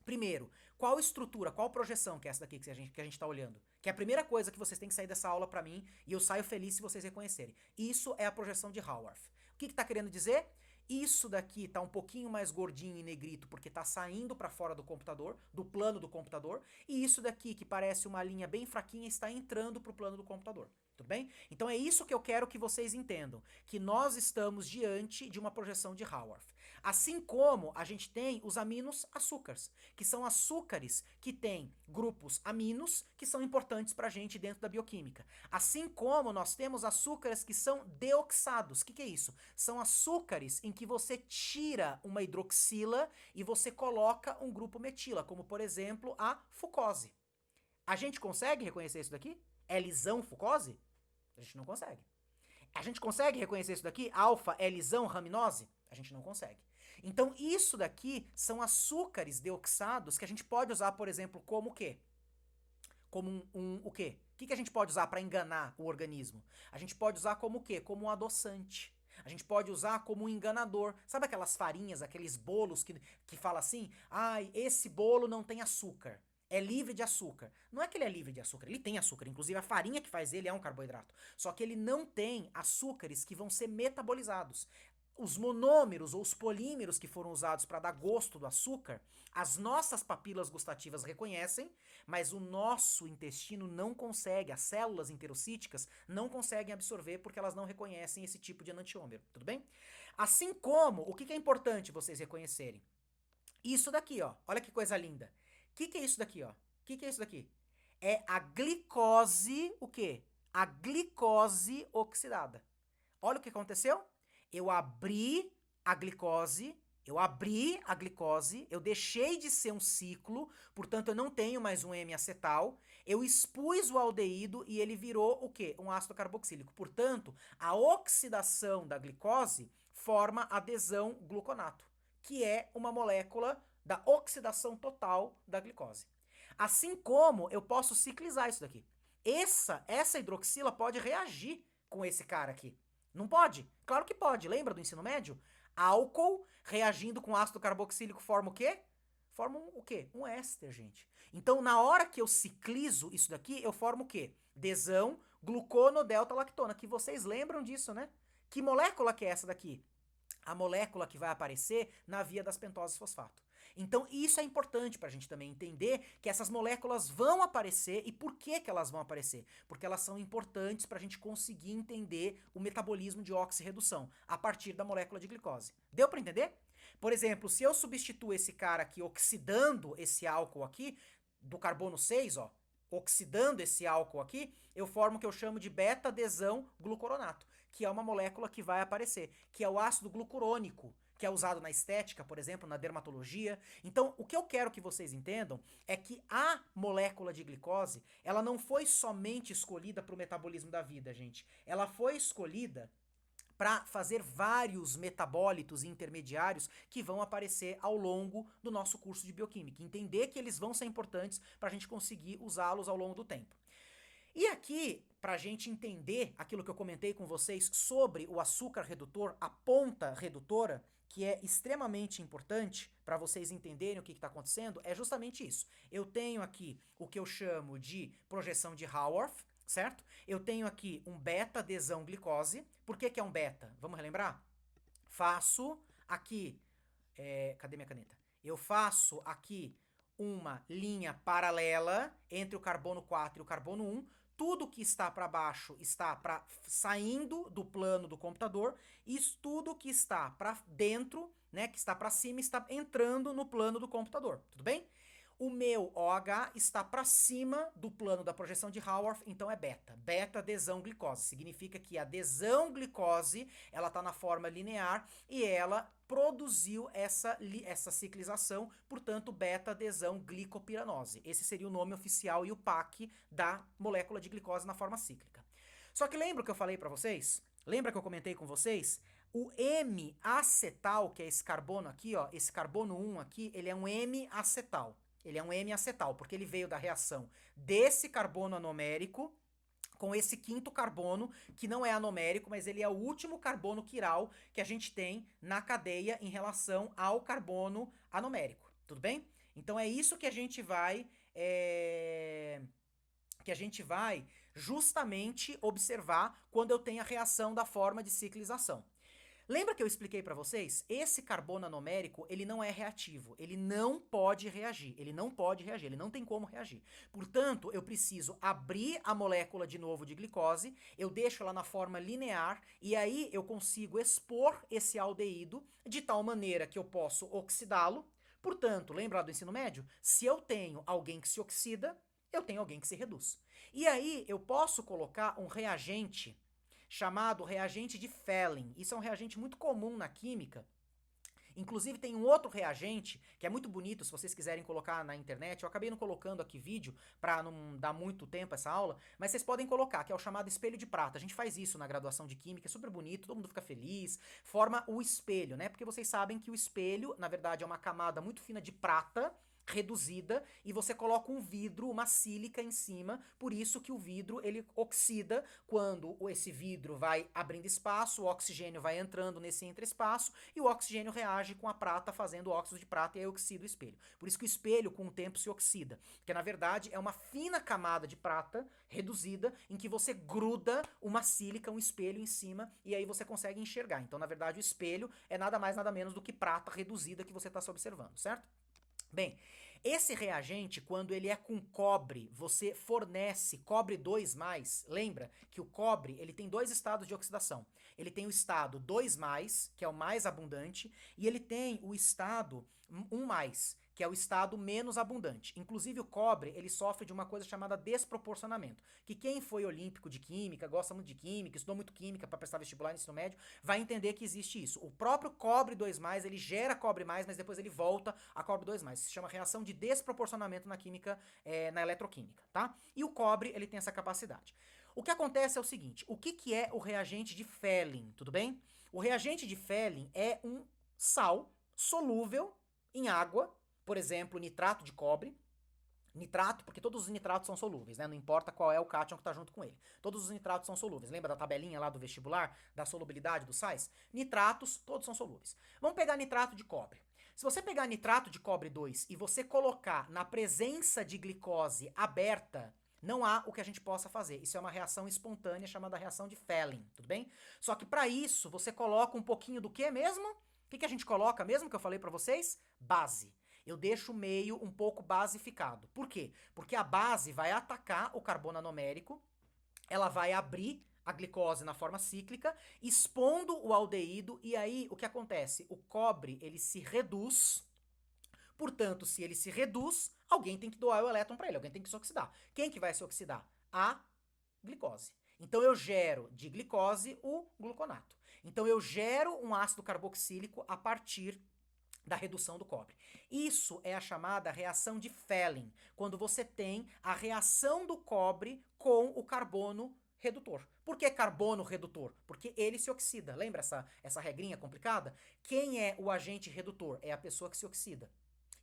Primeiro, qual estrutura, qual projeção que é essa daqui que a gente tá olhando? Que é a primeira coisa que vocês têm que sair dessa aula pra mim, e eu saio feliz se vocês reconhecerem. Isso é a projeção de Haworth. O que tá querendo dizer? Isso daqui tá um pouquinho mais gordinho e negrito porque tá saindo para fora do computador, do plano do computador, e isso daqui que parece uma linha bem fraquinha está entrando pro plano do computador. Tudo bem? Então é isso que eu quero que vocês entendam, que nós estamos diante de uma projeção de Haworth. Assim como a gente tem os aminos açúcares, que são açúcares que têm grupos aminos que são importantes pra gente dentro da bioquímica. Assim como nós temos açúcares que são deoxados. O que é isso? São açúcares em que você tira uma hidroxila e você coloca um grupo metila, como por exemplo a fucose. A gente consegue reconhecer isso daqui? Lzão fucose? A gente não consegue. A gente consegue reconhecer isso daqui? Alfa, Lzão raminose? A gente não consegue. Então, isso daqui são açúcares deoxados que a gente pode usar, por exemplo, como o quê? Como o quê? O que a gente pode usar para enganar o organismo? A gente pode usar como o quê? Como um adoçante. A gente pode usar como um enganador. Sabe aquelas farinhas, aqueles bolos que fala assim? Ai, esse bolo não tem açúcar. É livre de açúcar. Não é que ele é livre de açúcar, ele tem açúcar. Inclusive a farinha que faz ele é um carboidrato. Só que ele não tem açúcares que vão ser metabolizados. Os monômeros ou os polímeros que foram usados para dar gosto do açúcar, as nossas papilas gustativas reconhecem, mas o nosso intestino não consegue, as células enterocíticas não conseguem absorver porque elas não reconhecem esse tipo de enantiômero, tudo bem? Assim como, o que é importante vocês reconhecerem? Isso daqui, ó, olha que coisa linda. O que é isso daqui, ó? O que é isso daqui? É a glicose, o quê? A glicose oxidada. Olha o que aconteceu. Eu abri a glicose, eu deixei de ser um ciclo, portanto eu não tenho mais um M-acetal, eu expus o aldeído e ele virou o quê? Um ácido carboxílico. Portanto, a oxidação da glicose forma adesão gluconato, que é uma molécula da oxidação total da glicose. Assim como eu posso ciclizar isso daqui. Essa hidroxila pode reagir com esse cara aqui. Não pode? Claro que pode. Lembra do ensino médio? Álcool reagindo com ácido carboxílico forma o quê? Forma o quê? Um éster, gente. Então, na hora que eu ciclizo isso daqui, eu formo o quê? Desão, gluconodelta-lactona, que vocês lembram disso, né? Que molécula que é essa daqui? A molécula que vai aparecer na via das pentoses fosfato. Então isso é importante para a gente também entender que essas moléculas vão aparecer e por que elas vão aparecer. Porque elas são importantes para a gente conseguir entender o metabolismo de oxirredução a partir da molécula de glicose. Deu para entender? Por exemplo, se eu substituo esse cara aqui oxidando esse álcool aqui, do carbono 6, ó, oxidando esse álcool aqui, eu formo o que eu chamo de beta-adesão glucoronato, que é uma molécula que vai aparecer, que é o ácido glucurônico, que é usado na estética, por exemplo, na dermatologia. Então, o que eu quero que vocês entendam é que a molécula de glicose, ela não foi somente escolhida para o metabolismo da vida, gente. Ela foi escolhida para fazer vários metabólitos intermediários que vão aparecer ao longo do nosso curso de bioquímica. Entender que eles vão ser importantes para a gente conseguir usá-los ao longo do tempo. E aqui, para a gente entender aquilo que eu comentei com vocês sobre o açúcar redutor, a ponta redutora, que é extremamente importante para vocês entenderem o que está acontecendo, é justamente isso. Eu tenho aqui o que eu chamo de projeção de Haworth, certo? Eu tenho aqui um beta-adesão glicose. Por que é um beta? Vamos relembrar? Faço aqui... cadê minha caneta? Eu faço aqui uma linha paralela entre o carbono 4 e o carbono 1. Tudo que está para baixo está saindo do plano do computador e tudo que está para dentro, né, que está para cima, está entrando no plano do computador. Tudo bem? O meu OH está para cima do plano da projeção de Haworth, então é beta. Beta-adesão glicose. Significa que a adesão glicose, ela está na forma linear e ela produziu essa ciclização, portanto, beta-adesão glicopiranose. Esse seria o nome oficial e o PAC da molécula de glicose na forma cíclica. Só que lembra o que eu falei para vocês? Lembra que eu comentei com vocês? O M-acetal, que é esse carbono aqui, ó, esse carbono 1 aqui, ele é um M-acetal. Ele é um M-acetal, porque ele veio da reação desse carbono anomérico com esse quinto carbono, que não é anomérico, mas ele é o último carbono quiral que a gente tem na cadeia em relação ao carbono anomérico. Tudo bem? Então é isso que a gente vai... justamente observar quando eu tenho a reação da forma de ciclização. Lembra que eu expliquei para vocês? Esse carbono anomérico, ele não é reativo, ele não pode reagir, ele não tem como reagir. Portanto, eu preciso abrir a molécula de novo de glicose, eu deixo ela na forma linear e aí eu consigo expor esse aldeído de tal maneira que eu posso oxidá-lo. Portanto, lembra do ensino médio? Se eu tenho alguém que se oxida, eu tenho alguém que se reduz. E aí eu posso colocar um reagente chamado reagente de Fehling. Isso é um reagente muito comum na química Inclusive tem um outro reagente que é muito bonito, se vocês quiserem colocar na internet. Eu acabei não colocando aqui vídeo pra não dar muito tempo essa aula, mas vocês podem colocar, que é o chamado espelho de prata. A gente faz isso na graduação de Química, é super bonito, todo mundo fica feliz, forma o espelho, né? Porque vocês sabem que o espelho, na verdade, é uma camada muito fina de prata, reduzida, e você coloca um vidro, uma sílica em cima, por isso que o vidro ele oxida quando esse vidro vai abrindo espaço, o oxigênio vai entrando nesse entre-espaço e o oxigênio reage com a prata fazendo óxido de prata e aí oxida o espelho. Por isso que o espelho com o tempo se oxida, porque na verdade é uma fina camada de prata reduzida em que você gruda uma sílica, um espelho em cima e aí você consegue enxergar. Então na verdade o espelho é nada mais nada menos do que prata reduzida que você está se observando, certo? Bem, esse reagente, quando ele é com cobre, você fornece cobre 2+, lembra que o cobre ele tem dois estados de oxidação. Ele tem o estado 2+, que é o mais abundante, e ele tem o estado 1+, que é o estado menos abundante. Inclusive o cobre, ele sofre de uma coisa chamada desproporcionamento, que quem foi olímpico de química, gosta muito de química, estudou muito química para prestar vestibular no ensino médio, vai entender que existe isso. O próprio cobre 2+, ele gera cobre+, mas depois ele volta a cobre 2+. Isso se chama reação de desproporcionamento na química, na eletroquímica, tá? E o cobre, ele tem essa capacidade. O que acontece é o seguinte, o que é o reagente de Fehling, tudo bem? O reagente de Fehling é um sal solúvel em água, por exemplo, nitrato de cobre. Nitrato, porque todos os nitratos são solúveis, né? Não importa qual é o cátion que está junto com ele. Todos os nitratos são solúveis. Lembra da tabelinha lá do vestibular, da solubilidade dos sais? Nitratos, todos são solúveis. Vamos pegar nitrato de cobre. Se você pegar nitrato de cobre 2 e você colocar na presença de glicose aberta, não há o que a gente possa fazer. Isso é uma reação espontânea chamada reação de Fehling, tudo bem? Só que para isso, você coloca um pouquinho do que mesmo? O que a gente coloca mesmo que eu falei para vocês? Base. Eu deixo o meio um pouco basificado. Por quê? Porque a base vai atacar o carbono anomérico, ela vai abrir a glicose na forma cíclica, expondo o aldeído, e aí o que acontece? O cobre, ele se reduz, portanto, se ele se reduz, alguém tem que doar o elétron para ele, alguém tem que se oxidar. Quem que vai se oxidar? A glicose. Então eu gero de glicose o gluconato. Então eu gero um ácido carboxílico a partir da redução do cobre. Isso é a chamada reação de Fehling, quando você tem a reação do cobre com o carbono redutor. Por que carbono redutor? Porque ele se oxida. Lembra essa regrinha complicada? Quem é o agente redutor? É a pessoa que se oxida.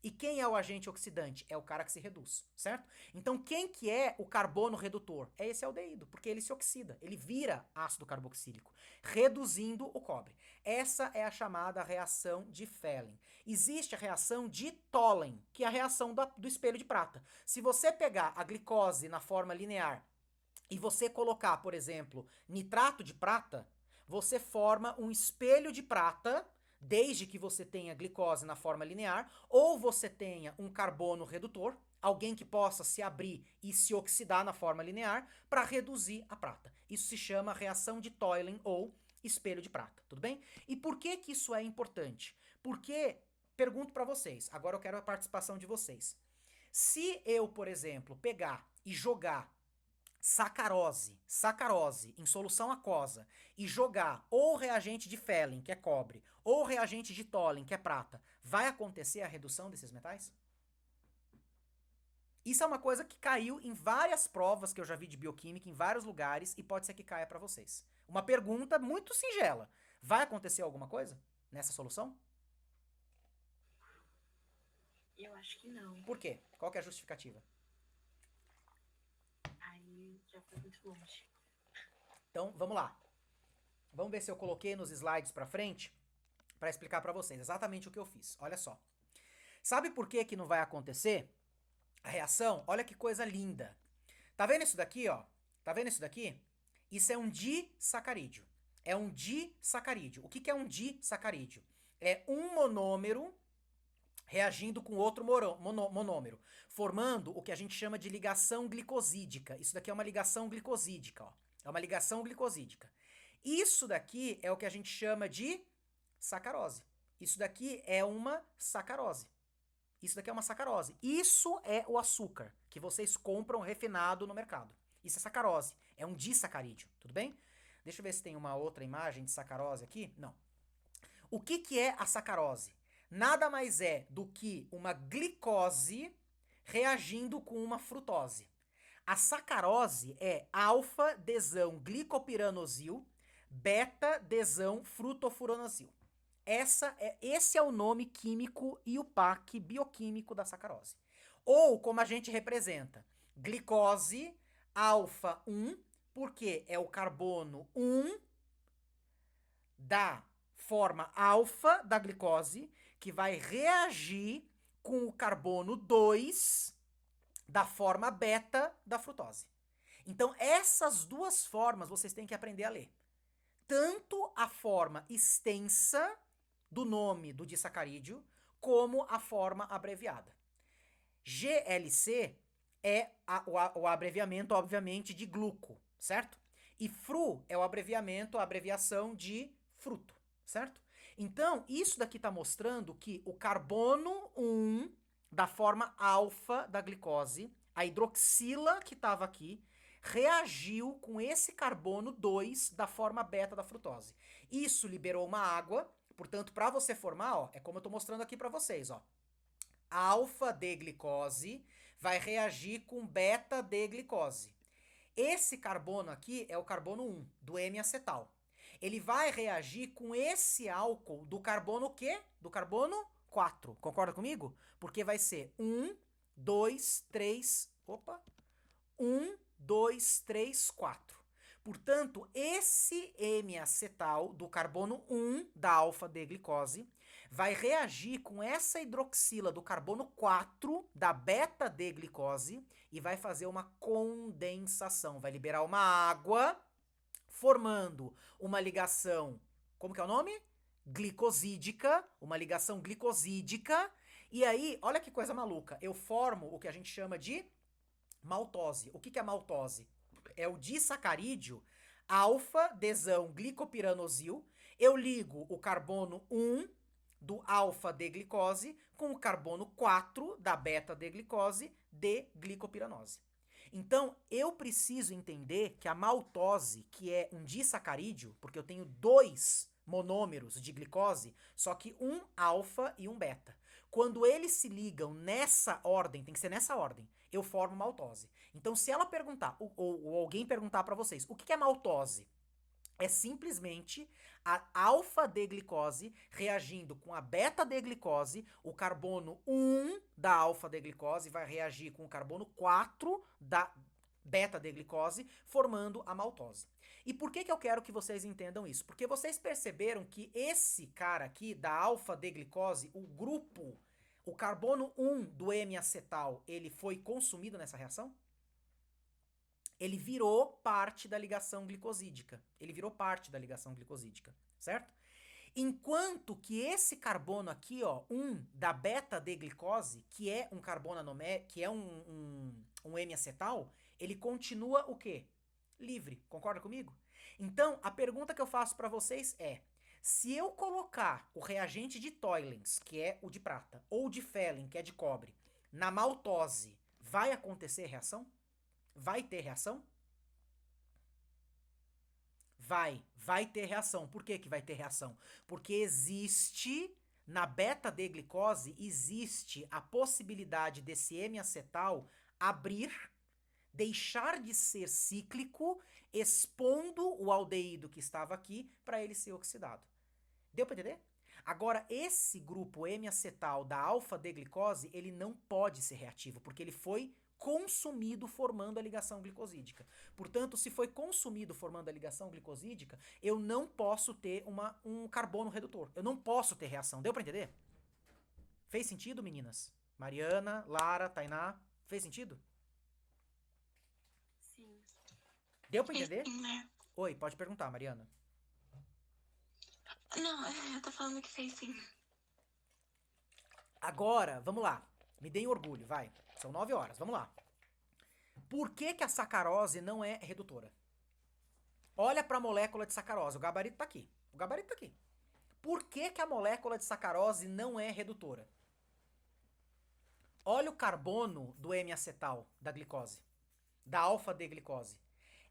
E quem é o agente oxidante? É o cara que se reduz, certo? Então quem que é o carbono redutor? É esse aldeído, porque ele se oxida, ele vira ácido carboxílico, reduzindo o cobre. Essa é a chamada reação de Fehling. Existe a reação de Tholen, que é a reação do espelho de prata. Se você pegar a glicose na forma linear e você colocar, por exemplo, nitrato de prata, você forma um espelho de prata, desde que você tenha glicose na forma linear, ou você tenha um carbono redutor, alguém que possa se abrir e se oxidar na forma linear, para reduzir a prata. Isso se chama reação de Tholen ou espelho de prata, tudo bem? E por que que isso é importante? Porque, pergunto para vocês, agora eu quero a participação de vocês. Se eu, por exemplo, pegar e jogar sacarose em solução aquosa e jogar ou reagente de Fehling, que é cobre, ou reagente de Tholen, que é prata, vai acontecer a redução desses metais? Isso é uma coisa que caiu em várias provas que eu já vi de bioquímica, em vários lugares, e pode ser que caia para vocês. Uma pergunta muito singela. Vai acontecer alguma coisa nessa solução? Eu acho que não. Por quê? Qual que é a justificativa? Aí já foi muito longe. Então, vamos lá. Vamos ver se eu coloquei nos slides pra frente para explicar para vocês exatamente o que eu fiz. Olha só. Sabe por que que não vai acontecer a reação? Olha que coisa linda. Tá vendo isso daqui, ó? Tá vendo isso daqui? Isso é um disacarídeo. É um disacarídeo. O que que é um disacarídeo? É um monômero reagindo com outro monômero, formando o que a gente chama de ligação glicosídica. Isso daqui é uma ligação glicosídica, ó. É uma ligação glicosídica. Isso daqui é o que a gente chama de sacarose. Isso daqui é uma sacarose. Isso daqui é uma sacarose. Isso é o açúcar que vocês compram refinado no mercado. Isso é sacarose. É um disacarídeo, tudo bem? Deixa eu ver se tem uma outra imagem de sacarose aqui. Não. O que que é a sacarose? nada mais é do que uma glicose reagindo com uma frutose. A sacarose é alfa-desão-glicopiranosil, beta-desão-frutofuranosil. Esse é o nome químico e o PAC bioquímico da sacarose. Ou, como a gente representa, glicose alfa 1, porque é o carbono 1 da forma alfa da glicose, que vai reagir com o carbono 2 da forma beta da frutose. Então, essas duas formas vocês têm que aprender a ler. Tanto a forma extensa do nome do disacarídeo, como a forma abreviada. GLC é o abreviamento, obviamente, de gluco, certo? E fru é a abreviação de fruto, certo? Então, isso daqui está mostrando que o carbono 1 da forma alfa da glicose, a hidroxila que estava aqui, reagiu com esse carbono 2 da forma beta da frutose. Isso liberou uma água, portanto, para você formar, ó, é como eu estou mostrando aqui para vocês, ó. Alfa de glicose vai reagir com beta de glicose. Esse carbono aqui é o carbono 1, do M-acetal. Ele vai reagir com esse álcool do carbono o quê? Do carbono 4. Concorda comigo? Porque vai ser 1, 2, 3... Opa! 1, 2, 3, 4. Portanto, esse M-acetal do carbono 1 da alfa-D-glicose vai reagir com essa hidroxila do carbono 4 da beta-D-glicose e vai fazer uma condensação. Vai liberar uma água, formando uma ligação, como que é o nome? Glicosídica, uma ligação glicosídica. E aí, olha que coisa maluca, eu formo o que a gente chama de maltose. O que é maltose? É o disacarídeo alfa-desão-glicopiranosil. Eu ligo o carbono 1 do alfa-D-glicose com o carbono 4 da beta-D-glicose de glicopiranose. Então, eu preciso entender que a maltose, que é um disacarídeo, porque eu tenho 2 monômeros de glicose, só que um alfa e um beta. Quando eles se ligam nessa ordem, tem que ser nessa ordem, eu formo maltose. Então, se ela perguntar, ou alguém perguntar para vocês, o que é maltose? É simplesmente a alfa-D-glicose reagindo com a beta-D-glicose, o carbono 1 da alfa-D-glicose vai reagir com o carbono 4 da beta-D-glicose, formando a maltose. E por que eu quero que vocês entendam isso? Porque vocês perceberam que esse cara aqui, da alfa-D-glicose, o grupo, o carbono 1 do M-acetal, ele foi consumido nessa reação? Ele virou parte da ligação glicosídica. Ele virou parte da ligação glicosídica, certo? Enquanto que esse carbono aqui, ó, 1 da beta-D-glicose, que é um carbono anomérico, que é um M-acetal, ele continua o quê? Livre. Concorda comigo? Então, a pergunta que eu faço para vocês é: se eu colocar o reagente de Toylens, que é o de prata, ou de Fehling, que é de cobre, na maltose, vai acontecer reação? Vai ter reação? Vai ter reação. Por que vai ter reação? Porque existe, na beta-D-glicose, existe a possibilidade desse M-acetal abrir, deixar de ser cíclico, expondo o aldeído que estava aqui para ele ser oxidado. Deu para entender? Agora, esse grupo M-acetal da alfa-D-glicose, ele não pode ser reativo, porque ele foi consumido formando a ligação glicosídica. Portanto, se foi consumido formando a ligação glicosídica, eu não posso ter um carbono redutor. Eu não posso ter reação. Deu para entender? Fez sentido, meninas? Mariana, Lara, Tainá, fez sentido? Sim. Deu para entender? Né? Oi, pode perguntar, Mariana. Não, eu tô falando que fez sim. Agora, vamos lá. Me deem orgulho, vai. São 9 horas, vamos lá. Por que a sacarose não é redutora? Olha para a molécula de sacarose, o gabarito tá aqui. O gabarito tá aqui. Por que a molécula de sacarose não é redutora? Olha o carbono do M-acetal da glicose, da alfa-D-glicose.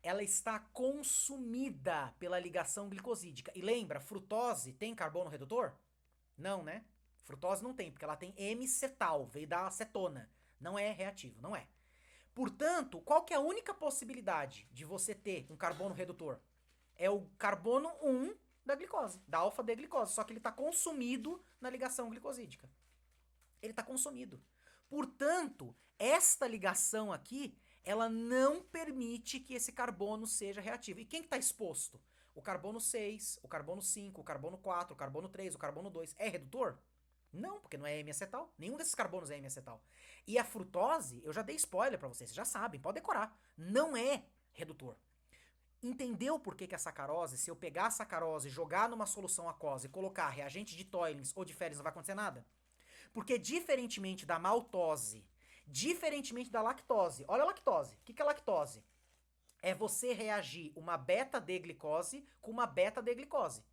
Ela está consumida pela ligação glicosídica. E lembra, frutose tem carbono redutor? Não, né? Frutose não tem, porque ela tem M-cetal, veio da acetona. Não é reativo, não é. Portanto, qual que é a única possibilidade de você ter um carbono redutor? É o carbono 1 da glicose, da alfa-D-glicose, só que ele está consumido na ligação glicosídica. Ele está consumido. Portanto, esta ligação aqui, ela não permite que esse carbono seja reativo. E quem está exposto? O carbono 6, o carbono 5, o carbono 4, o carbono 3, o carbono 2. É redutor? Não, porque não é M-acetal. Nenhum desses carbonos é M-acetal. E a frutose, eu já dei spoiler pra vocês já sabem, pode decorar. Não é redutor. Entendeu por que a sacarose, se eu pegar a sacarose, jogar numa solução aquosa e colocar reagente de Tollens ou de Fehlings, não vai acontecer nada? Porque diferentemente da maltose, diferentemente da lactose, olha a lactose. O que é lactose? É você reagir uma beta-D-glicose com uma beta-D-glicose.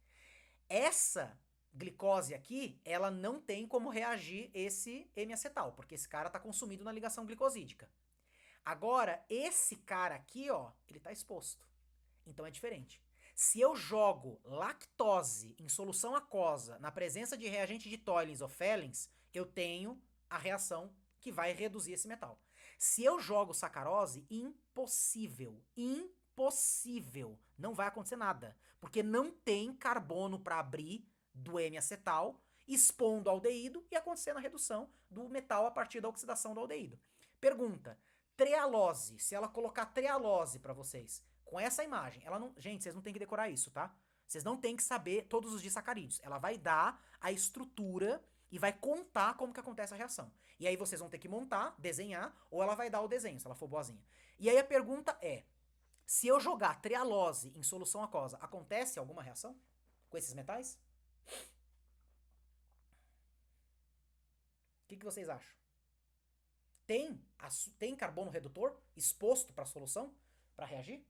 Essa glicose aqui, ela não tem como reagir esse M-acetal, porque esse cara tá consumido na ligação glicosídica. Agora, esse cara aqui, ó, ele tá exposto. Então é diferente. Se eu jogo lactose em solução aquosa na presença de reagente de Tollens ou Fehlings, eu tenho a reação que vai reduzir esse metal. Se eu jogo sacarose, impossível. Impossível. Não vai acontecer nada. Porque não tem carbono para abrir do M-acetal, expondo o aldeído e acontecendo a redução do metal a partir da oxidação do aldeído. Pergunta: trealose, se ela colocar trealose para vocês, com essa imagem, ela não... Gente, vocês não tem que decorar isso, tá? Vocês não tem que saber todos os disacarídeos. Ela vai dar a estrutura e vai contar como que acontece a reação. E aí vocês vão ter que montar, desenhar, ou ela vai dar o desenho, se ela for boazinha. E aí a pergunta é, se eu jogar trealose em solução aquosa, acontece alguma reação com esses metais? O que vocês acham? Tem carbono redutor exposto para a solução? Para reagir?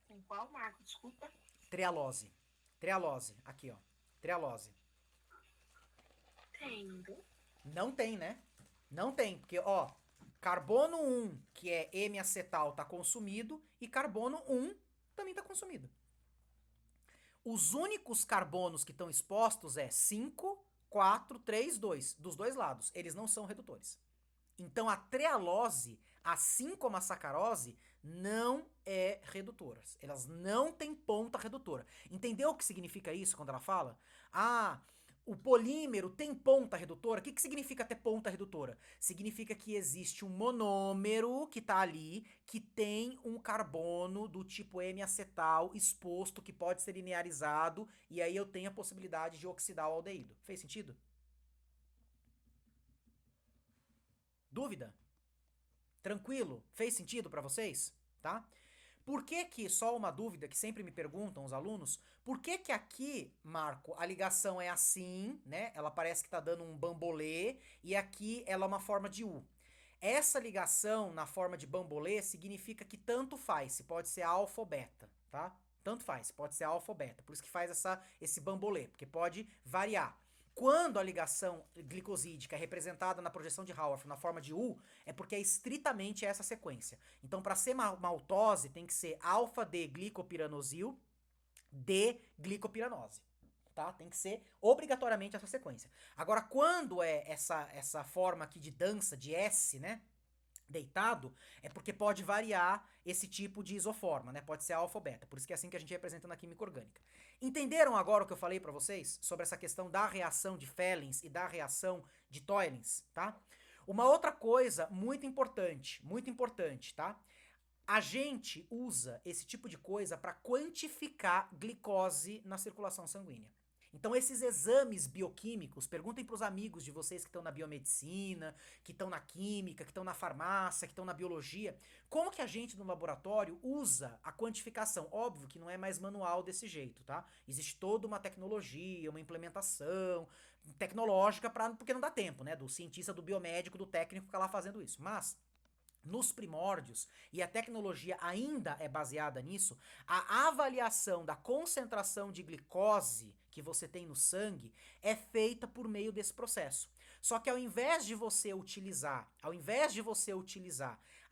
Em qual, Marco? Desculpa. Trealose. Trealose. Aqui, ó. Trealose. Tem, não tem? Não tem, né? Não tem, porque, ó, carbono 1, que é M-acetal, tá consumido, e carbono 1 também tá consumido. Os únicos carbonos que estão expostos é 5, 4, 3, 2, dos dois lados. Eles não são redutores. Então a trealose, assim como a sacarose, não é redutora. Elas não têm ponta redutora. Entendeu o que significa isso quando ela fala? Ah, o polímero tem ponta redutora. O que significa ter ponta redutora? Significa que existe um monômero que está ali, que tem um carbono do tipo M-acetal exposto, que pode ser linearizado, e aí eu tenho a possibilidade de oxidar o aldeído. Fez sentido? Dúvida? Tranquilo? Fez sentido para vocês? Tá? Por que só uma dúvida que sempre me perguntam os alunos, por que aqui, Marco, a ligação é assim, né? Ela parece que tá dando um bambolê e aqui ela é uma forma de U. Essa ligação na forma de bambolê significa que tanto faz, se pode ser alfa ou beta, tá? Tanto faz, pode ser alfa ou beta, por isso que faz esse bambolê, porque pode variar. Quando a ligação glicosídica é representada na projeção de Haworth na forma de U, é porque é estritamente essa sequência. Então, para ser maltose, tem que ser alfa-D-glicopiranosil, D-glicopiranose. Tá? Tem que ser obrigatoriamente essa sequência. Agora, quando é essa forma aqui de dança, de S, né? Deitado, é porque pode variar esse tipo de isoforma, né? Pode ser alfa ou beta, por isso que é assim que a gente representa na química orgânica. Entenderam agora o que eu falei pra vocês sobre essa questão da reação de Fehlings e da reação de Tollens, tá? Uma outra coisa muito importante, tá? A gente usa esse tipo de coisa para quantificar glicose na circulação sanguínea. Então esses exames bioquímicos, perguntem para os amigos de vocês que estão na biomedicina, que estão na química, que estão na farmácia, que estão na biologia, como que a gente no laboratório usa a quantificação? Óbvio que não é mais manual desse jeito, tá? Existe toda uma tecnologia, uma implementação tecnológica, porque não dá tempo, né? Do cientista, do biomédico, do técnico ficar lá fazendo isso. Mas nos primórdios, e a tecnologia ainda é baseada nisso, a avaliação da concentração de glicose que você tem no sangue é feita por meio desse processo. Só que ao invés de você utilizar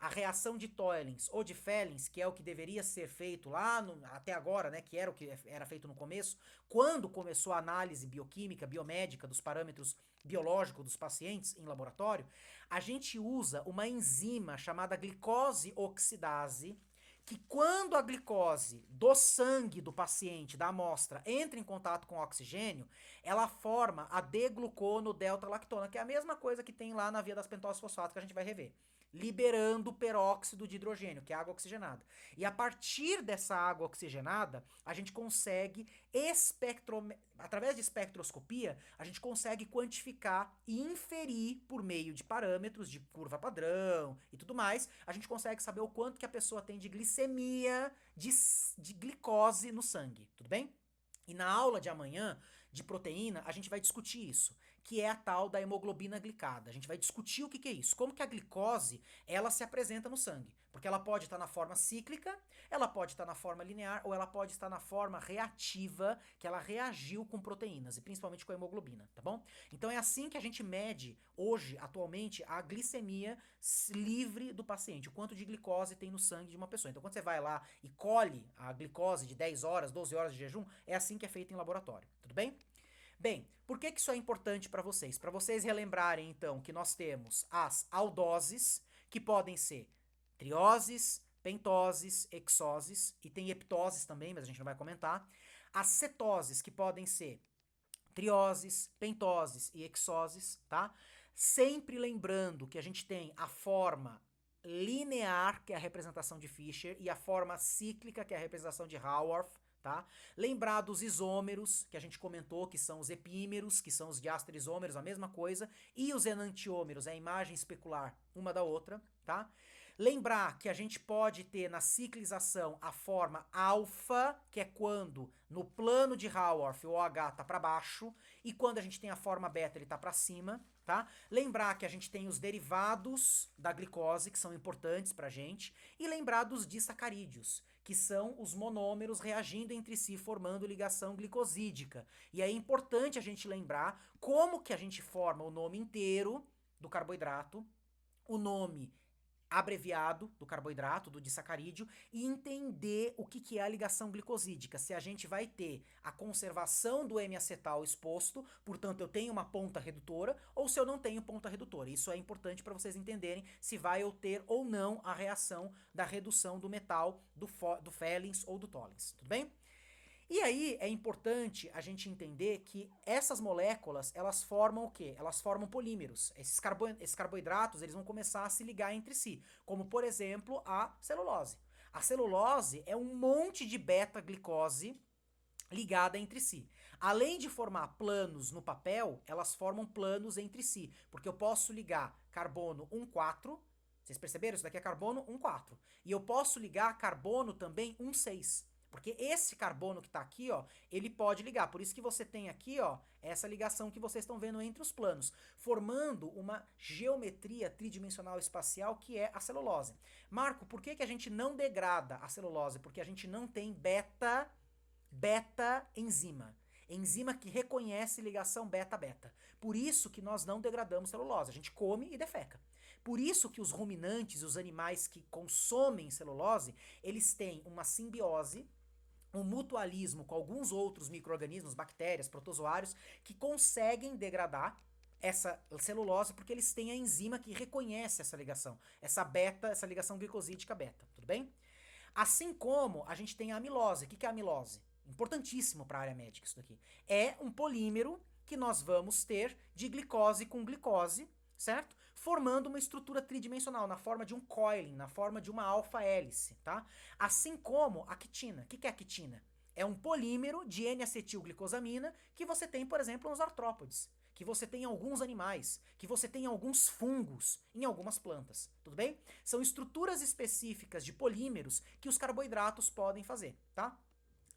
a reação de Tollens ou de Fellens, que é o que deveria ser feito lá até agora, né, que era o que era feito no começo, quando começou a análise bioquímica, biomédica dos parâmetros biológicos dos pacientes em laboratório, a gente usa uma enzima chamada glicose oxidase, que quando a glicose do sangue do paciente, da amostra, entra em contato com o oxigênio, ela forma a D-glucono-delta-lactona, que é a mesma coisa que tem lá na via das pentoses fosfato que a gente vai rever, liberando peróxido de hidrogênio, que é água oxigenada. E a partir dessa água oxigenada, a gente consegue através de espectroscopia, a gente consegue quantificar e inferir por meio de parâmetros de curva padrão e tudo mais, a gente consegue saber o quanto que a pessoa tem de glicemia, de glicose no sangue, tudo bem? E na aula de amanhã, de proteína, a gente vai discutir isso, que é a tal da hemoglobina glicada. A gente vai discutir o que é isso, como que a glicose, ela se apresenta no sangue. Porque ela pode estar na forma cíclica, ela pode estar na forma linear, ou ela pode estar na forma reativa, que ela reagiu com proteínas, e principalmente com a hemoglobina, tá bom? Então é assim que a gente mede, hoje, atualmente, a glicemia livre do paciente, o quanto de glicose tem no sangue de uma pessoa. Então quando você vai lá e colhe a glicose de 10 horas, 12 horas de jejum, é assim que é feito em laboratório, tudo bem? Bem, por que isso é importante para vocês? Para vocês relembrarem, então, que nós temos as aldoses, que podem ser trioses, pentoses, hexoses, e tem heptoses também, mas a gente não vai comentar. As cetoses, que podem ser trioses, pentoses e hexoses, tá? Sempre lembrando que a gente tem a forma linear, que é a representação de Fischer, e a forma cíclica, que é a representação de Haworth, tá? Lembrar dos isômeros, que a gente comentou, que são os epímeros, que são os diasterisômeros, a mesma coisa, e os enantiômeros, é a imagem especular uma da outra, tá? Lembrar que a gente pode ter na ciclização a forma alfa, que é quando no plano de Haworth o OH tá para baixo, e quando a gente tem a forma beta ele tá para cima, tá? Lembrar que a gente tem os derivados da glicose, que são importantes pra gente, e lembrar dos disacarídeos, que são os monômeros reagindo entre si, formando ligação glicosídica. E é importante a gente lembrar como que a gente forma o nome inteiro do carboidrato, o nome abreviado do carboidrato, do disacarídeo, e entender o que é a ligação glicosídica. Se a gente vai ter a conservação do M-acetal exposto, portanto eu tenho uma ponta redutora, ou se eu não tenho ponta redutora. Isso é importante para vocês entenderem se vai eu ter ou não a reação da redução do metal do Fellens ou do Tollens, tudo bem? E aí é importante a gente entender que essas moléculas, elas formam o quê? Elas formam polímeros. Esses carboidratos, eles vão começar a se ligar entre si, como por exemplo a celulose. A celulose é um monte de beta-glicose ligada entre si. Além de formar planos no papel, elas formam planos entre si, porque eu posso ligar carbono 1,4, vocês perceberam? Isso daqui é carbono 1,4. E eu posso ligar carbono também 1,6. Porque esse carbono que tá aqui, ó, ele pode ligar. Por isso que você tem aqui, ó, essa ligação que vocês estão vendo entre os planos, formando uma geometria tridimensional espacial que é a celulose. Marco, por que a gente não degrada a celulose? Porque a gente não tem beta enzima. Enzima que reconhece ligação beta-beta. Por isso que nós não degradamos celulose. A gente come e defeca. Por isso que os ruminantes, os animais que consomem celulose, eles têm uma simbiose, um mutualismo com alguns outros micro-organismos, bactérias, protozoários, que conseguem degradar essa celulose porque eles têm a enzima que reconhece essa ligação, essa ligação glicosídica beta, tudo bem? Assim como a gente tem a amilose. O que é a amilose? Importantíssimo para a área médica isso daqui. É um polímero que nós vamos ter de glicose com glicose, certo? Formando uma estrutura tridimensional, na forma de um coiling, na forma de uma alfa-hélice, tá? Assim como a quitina. O que é a quitina? É um polímero de N-acetilglicosamina que você tem, por exemplo, nos artrópodes, que você tem em alguns animais, que você tem em alguns fungos, em algumas plantas, tudo bem? São estruturas específicas de polímeros que os carboidratos podem fazer, tá?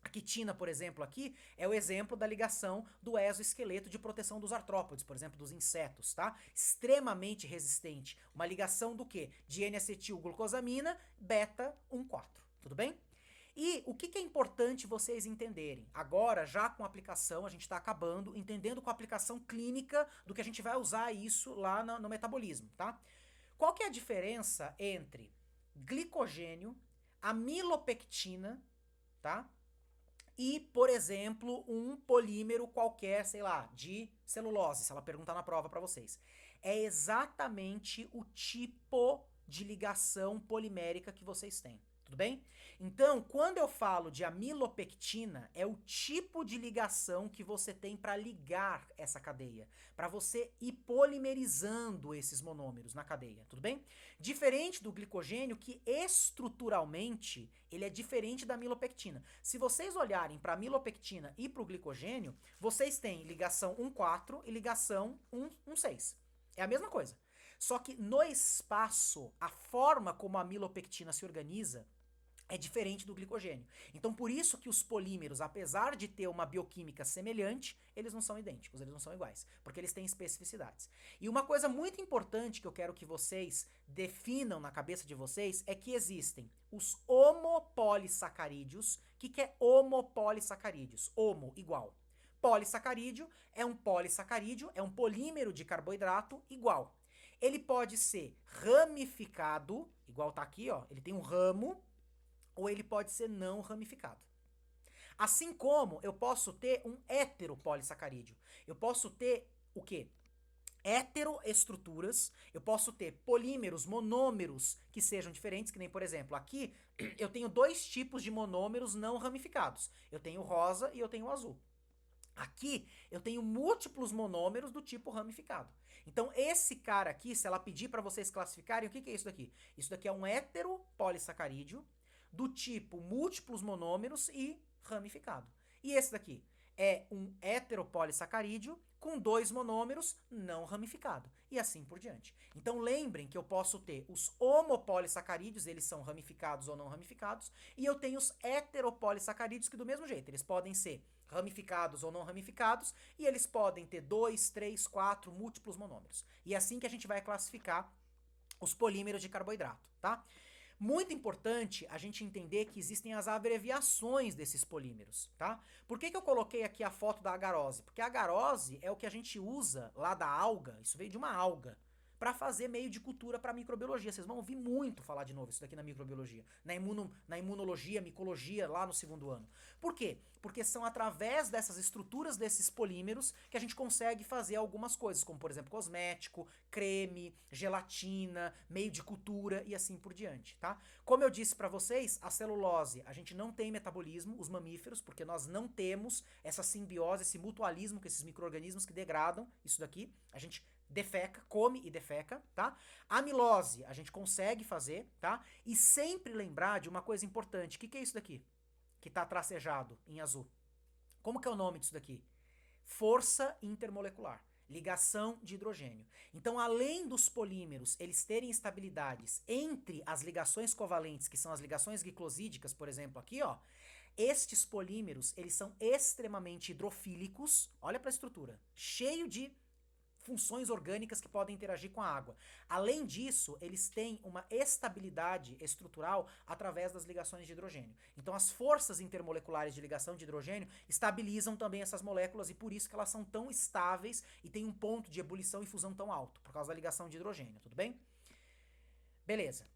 A quitina, por exemplo, aqui é o exemplo da ligação do exoesqueleto de proteção dos artrópodes, por exemplo, dos insetos, tá? Extremamente resistente. Uma ligação do quê? De N-acetilglucosamina, beta 1,4. Tudo bem? E o que é importante vocês entenderem? Agora, já com a aplicação, a gente está acabando, entendendo com a aplicação clínica do que a gente vai usar isso lá no metabolismo, tá? qual que é a diferença entre glicogênio, amilopectina, tá? E, por exemplo, um polímero qualquer, sei lá, de celulose, se ela perguntar na prova para vocês. É exatamente o tipo de ligação polimérica que vocês têm, tudo bem? Então, quando eu falo de amilopectina, é o tipo de ligação que você tem para ligar essa cadeia, para você ir polimerizando esses monômeros na cadeia, tudo bem? Diferente do glicogênio, que estruturalmente ele é diferente da amilopectina. Se vocês olharem para a amilopectina e para o glicogênio, vocês têm ligação 1,4 e ligação 1,6. É a mesma coisa. Só que no espaço, a forma como a amilopectina se organiza é diferente do glicogênio. Então, por isso que os polímeros, apesar de ter uma bioquímica semelhante, eles não são idênticos, eles não são iguais, porque eles têm especificidades. E uma coisa muito importante que eu quero que vocês definam na cabeça de vocês é que existem os homopolissacarídeos. O que é homopolissacarídeos? Homo, igual. Polissacarídeo é um polissacarídeo, é um polímero de carboidrato igual. Ele pode ser ramificado, igual tá aqui, ó, ele tem um ramo, ou ele pode ser não ramificado. Assim como eu posso ter um heteropolissacarídeo. Eu posso ter o quê? Heteroestruturas, eu posso ter polímeros, monômeros que sejam diferentes, que nem, por exemplo, aqui eu tenho dois tipos de monômeros não ramificados. Eu tenho o rosa e eu tenho o azul. Aqui eu tenho múltiplos monômeros do tipo ramificado. Então esse cara aqui, se ela pedir para vocês classificarem, o que é isso daqui? Isso daqui é um heteropolissacarídeo do tipo múltiplos monômeros e ramificado. E esse daqui é um heteropolissacarídeo com dois monômeros não ramificado. E assim por diante. Então lembrem que eu posso ter os homopolissacarídeos, eles são ramificados ou não ramificados, e eu tenho os heteropolissacarídeos que do mesmo jeito, eles podem ser ramificados ou não ramificados, e eles podem ter 2, 3, 4 múltiplos monômeros. E é assim que a gente vai classificar os polímeros de carboidrato, tá? Muito importante a gente entender que existem as abreviações desses polímeros, tá? Por que eu coloquei aqui a foto da agarose? Porque a agarose é o que a gente usa lá da alga, isso veio de uma alga, para fazer meio de cultura para microbiologia. Vocês vão ouvir muito falar de novo isso daqui na microbiologia, na imunologia, micologia, lá no segundo ano. Por quê? Porque são através dessas estruturas desses polímeros que a gente consegue fazer algumas coisas, como por exemplo cosmético, creme, gelatina, meio de cultura e assim por diante, tá? Como eu disse para vocês, a celulose, a gente não tem metabolismo, os mamíferos, porque nós não temos essa simbiose, esse mutualismo com esses micro-organismos que degradam isso daqui. A gente defeca, come e defeca, tá? Amilose, a gente consegue fazer, tá? E sempre lembrar de uma coisa importante. O que é isso daqui? Que tá tracejado em azul. Como que é o nome disso daqui? Força intermolecular. Ligação de hidrogênio. Então, além dos polímeros eles terem estabilidades entre as ligações covalentes, que são as ligações glicosídicas, por exemplo, aqui, ó, estes polímeros, eles são extremamente hidrofílicos. Olha para a estrutura. Cheio de funções orgânicas que podem interagir com a água. Além disso, eles têm uma estabilidade estrutural através das ligações de hidrogênio. Então, as forças intermoleculares de ligação de hidrogênio estabilizam também essas moléculas e por isso que elas são tão estáveis e têm um ponto de ebulição e fusão tão alto, por causa da ligação de hidrogênio, tudo bem? Beleza.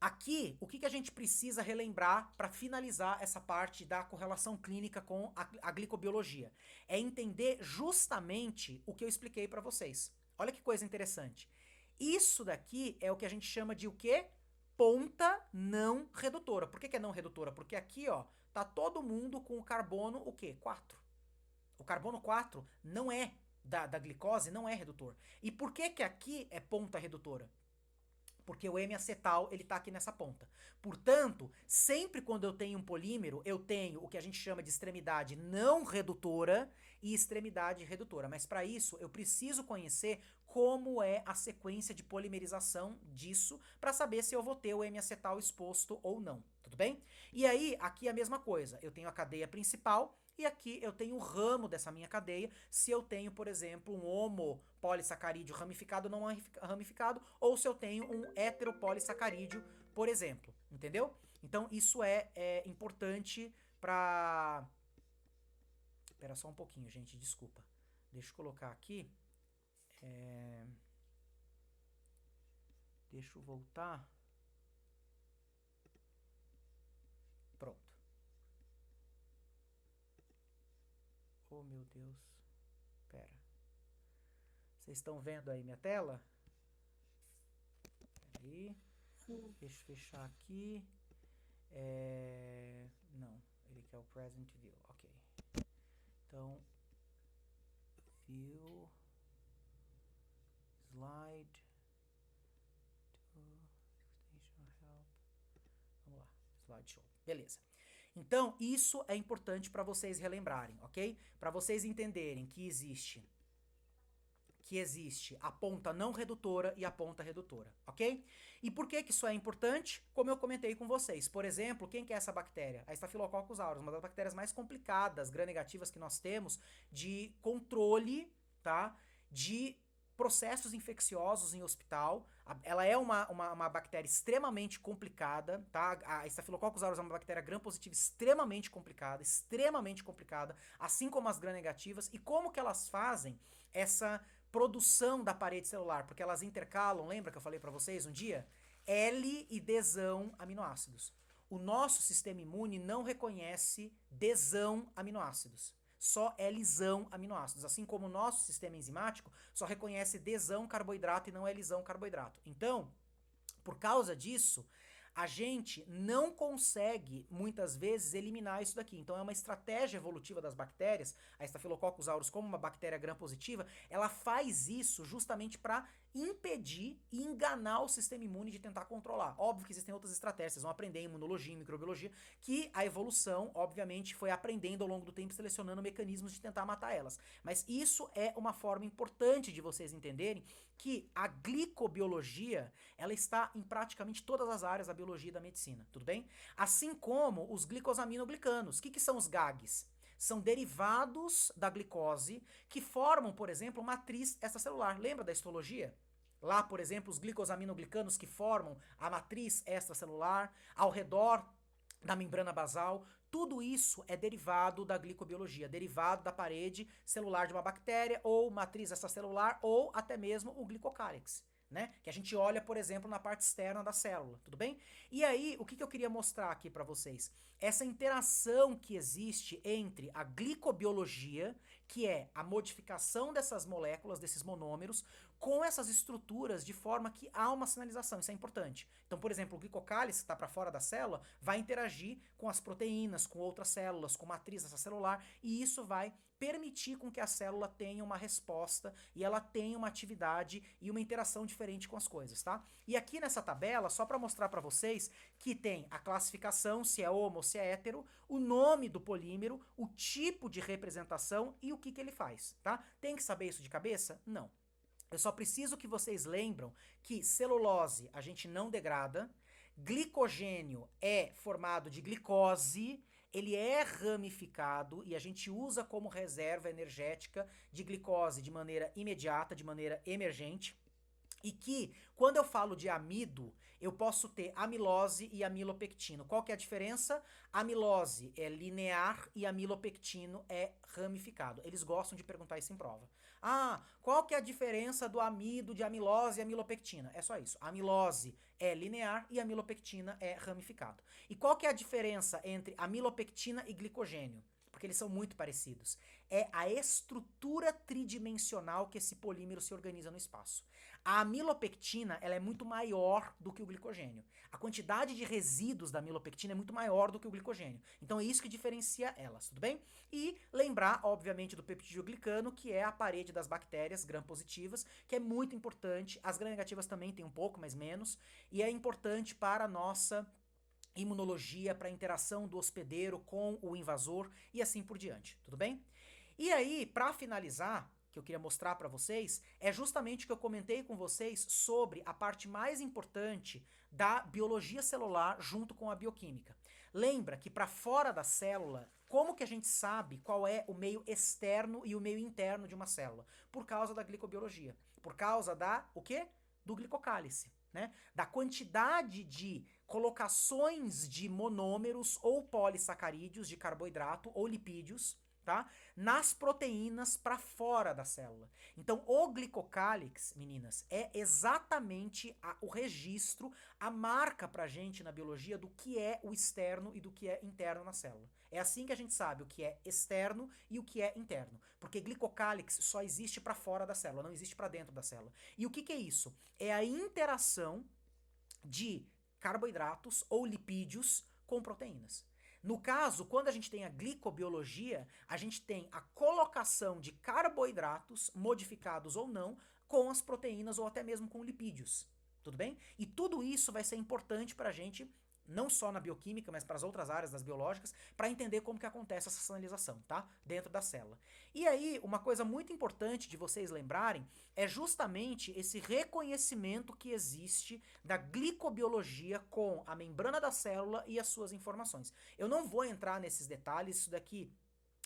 Aqui, o que a gente precisa relembrar para finalizar essa parte da correlação clínica com a glicobiologia? É entender justamente o que eu expliquei para vocês. Olha que coisa interessante. Isso daqui é o que a gente chama de o quê? Ponta não redutora. Por que é não redutora? Porque aqui, ó, tá todo mundo com o carbono, o quê? 4. O carbono 4 não é da glicose, não é redutor. E por que aqui é ponta redutora? Porque o M-acetal, ele tá aqui nessa ponta. Portanto, sempre quando eu tenho um polímero, eu tenho o que a gente chama de extremidade não redutora e extremidade redutora. Mas para isso, eu preciso conhecer como é a sequência de polimerização disso para saber se eu vou ter o M-acetal exposto ou não. Tudo bem? E aí, aqui é a mesma coisa. Eu tenho a cadeia principal e aqui eu tenho o ramo dessa minha cadeia, se eu tenho, por exemplo, um homopolissacarídeo ramificado ou não ramificado, ou se eu tenho um heteropolissacarídeo, por exemplo, entendeu? Então isso é importante pra... Espera só um pouquinho, gente, desculpa. Deixa eu colocar aqui. Deixa eu voltar. Pronto. Oh, meu Deus. Pera. Vocês estão vendo aí minha tela? Peraí. Sim. Deixa eu fechar aqui. Não, ele quer o present view. Ok. Então, view, slide, extension help. Vamos lá, slideshow. Beleza. Então, isso é importante para vocês relembrarem, ok? Para vocês entenderem que existe a ponta não redutora e a ponta redutora, ok? E por que isso é importante? Como eu comentei com vocês. Por exemplo, quem que é essa bactéria? A Staphylococcus aureus, uma das bactérias mais complicadas, gram-negativas que nós temos de controle, tá? De processos infecciosos em hospital. Ela é uma bactéria extremamente complicada, tá? A Staphylococcus aureus é uma bactéria gram-positiva extremamente complicada, assim como as gram-negativas. E como que elas fazem essa produção da parede celular? Porque elas intercalam, lembra que eu falei pra vocês um dia? L e Dzão aminoácidos. O nosso sistema imune não reconhece Dzão aminoácidos. Só Lzão aminoácidos. Assim como o nosso sistema enzimático só reconhece Dzão carboidrato e não Lzão carboidrato. Então, por causa disso, a gente não consegue, muitas vezes, eliminar isso daqui. Então é uma estratégia evolutiva das bactérias, a Staphylococcus aureus como uma bactéria gram-positiva, ela faz isso justamente para impedir e enganar o sistema imune de tentar controlar. Óbvio que existem outras estratégias, vocês vão aprender em imunologia, em microbiologia, que a evolução, obviamente, foi aprendendo ao longo do tempo, selecionando mecanismos de tentar matar elas. Mas isso é uma forma importante de vocês entenderem que a glicobiologia, ela está em praticamente todas as áreas da biologia e da medicina, tudo bem? Assim como os glicosaminoglicanos. O que são os GAGs? São derivados da glicose que formam, por exemplo, matriz extracelular. Lembra da histologia? Lá, por exemplo, os glicosaminoglicanos que formam a matriz extracelular ao redor da membrana basal. Tudo isso é derivado da glicobiologia, derivado da parede celular de uma bactéria ou matriz extracelular ou até mesmo o glicocálix, né? Que a gente olha, por exemplo, na parte externa da célula, tudo bem? E aí, o que eu queria mostrar aqui para vocês? Essa interação que existe entre a glicobiologia, que é a modificação dessas moléculas, desses monômeros, com essas estruturas de forma que há uma sinalização, isso é importante. Então, por exemplo, o glicocálice, que está para fora da célula, vai interagir com as proteínas, com outras células, com matriz extracelular, e isso vai permitir com que a célula tenha uma resposta e ela tenha uma atividade e uma interação diferente com as coisas, tá? E aqui nessa tabela, só para mostrar para vocês que tem a classificação, se é homo ou se é hétero, o nome do polímero, o tipo de representação e o que ele faz, tá? Tem que saber isso de cabeça? Não. Eu só preciso que vocês lembram que celulose a gente não degrada, glicogênio é formado de glicose, ele é ramificado e a gente usa como reserva energética de glicose de maneira imediata, de maneira emergente. E que, quando eu falo de amido, eu posso ter amilose e amilopectino. Qual que é a diferença? Amilose é linear e amilopectino é ramificado. Eles gostam de perguntar isso em prova. Ah, qual que é a diferença do amido, de amilose e amilopectina? É só isso. Amilose é linear e amilopectina é ramificado. E qual que é a diferença entre amilopectina e glicogênio? Porque eles são muito parecidos. É a estrutura tridimensional que esse polímero se organiza no espaço. A amilopectina, ela é muito maior do que o glicogênio. A quantidade de resíduos da amilopectina é muito maior do que o glicogênio. Então é isso que diferencia elas, tudo bem? E lembrar, obviamente, do peptidoglicano, que é a parede das bactérias gram-positivas, que é muito importante. As gram-negativas também tem um pouco, mas menos. E é importante para a nossa imunologia, para a interação do hospedeiro com o invasor e assim por diante, tudo bem? E aí, para finalizar, que eu queria mostrar para vocês, é justamente o que eu comentei com vocês sobre a parte mais importante da biologia celular junto com a bioquímica. Lembra que para fora da célula, como que a gente sabe qual é o meio externo e o meio interno de uma célula? Por causa da glicobiologia. Por causa da, o quê? Do glicocálice. Né? Da quantidade de colocações de monômeros ou polissacarídeos de carboidrato ou lipídios, tá? Nas proteínas para fora da célula. Então, o glicocálix, meninas, é exatamente o registro, a marca pra gente na biologia do que é o externo e do que é interno na célula. É assim que a gente sabe o que é externo e o que é interno, porque glicocálix só existe para fora da célula, não existe para dentro da célula. E o que que é isso? É a interação de carboidratos ou lipídios com proteínas. No caso, quando a gente tem a glicobiologia, a gente tem a colocação de carboidratos, modificados ou não, com as proteínas ou até mesmo com lipídios. Tudo bem? E tudo isso vai ser importante para a gente, não só na bioquímica, mas para as outras áreas das biológicas, para entender como que acontece essa sinalização, tá? Dentro da célula. E aí, uma coisa muito importante de vocês lembrarem é justamente esse reconhecimento que existe da glicobiologia com a membrana da célula e as suas informações. Eu não vou entrar nesses detalhes, isso daqui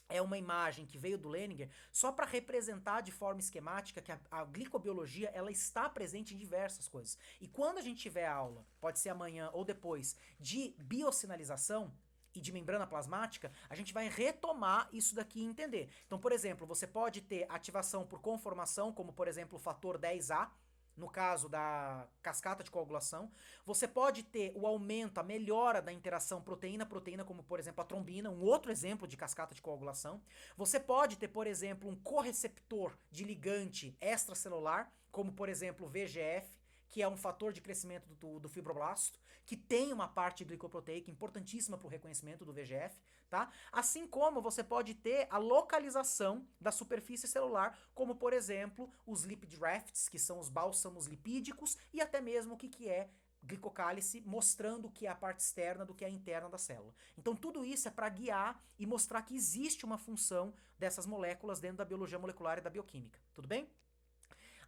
é uma imagem que veio do Leninger só para representar de forma esquemática que a glicobiologia ela está presente em diversas coisas. E quando a gente tiver aula, pode ser amanhã ou depois, de biosinalização e de membrana plasmática, a gente vai retomar isso daqui e entender. Então, por exemplo, você pode ter ativação por conformação, como por exemplo o fator 10A, no caso da cascata de coagulação. Você pode ter o aumento, a melhora da interação proteína-proteína, como por exemplo a trombina, um outro exemplo de cascata de coagulação. Você pode ter, por exemplo, um correceptor de ligante extracelular, como por exemplo o VEGF, que é um fator de crescimento do fibroblasto, que tem uma parte glicoproteica importantíssima para o reconhecimento do VEGF, tá? Assim como você pode ter a localização da superfície celular, como por exemplo os lipid rafts, que são os bálsamos lipídicos, e até mesmo o que é glicocálice, mostrando o que é a parte externa do que é a interna da célula. Então tudo isso é para guiar e mostrar que existe uma função dessas moléculas dentro da biologia molecular e da bioquímica, tudo bem?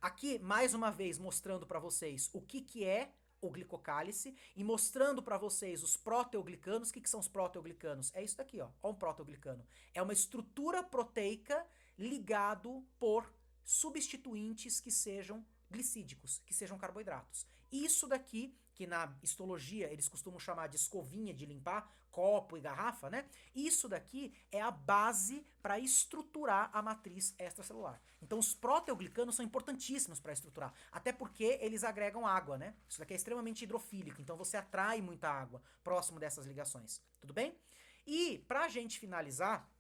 Aqui, mais uma vez, mostrando para vocês o que é o glicocálice e mostrando para vocês os proteoglicanos. O que são os proteoglicanos? É isso daqui, ó um proteoglicano. É uma estrutura proteica ligado por substituintes que sejam glicídicos, que sejam carboidratos. Isso daqui, que na histologia eles costumam chamar de escovinha de limpar, copo e garrafa, né? Isso daqui é a base para estruturar a matriz extracelular. Então os proteoglicanos são importantíssimos para estruturar, até porque eles agregam água, né? Isso daqui é extremamente hidrofílico, então você atrai muita água próximo dessas ligações, tudo bem? E pra gente finalizar,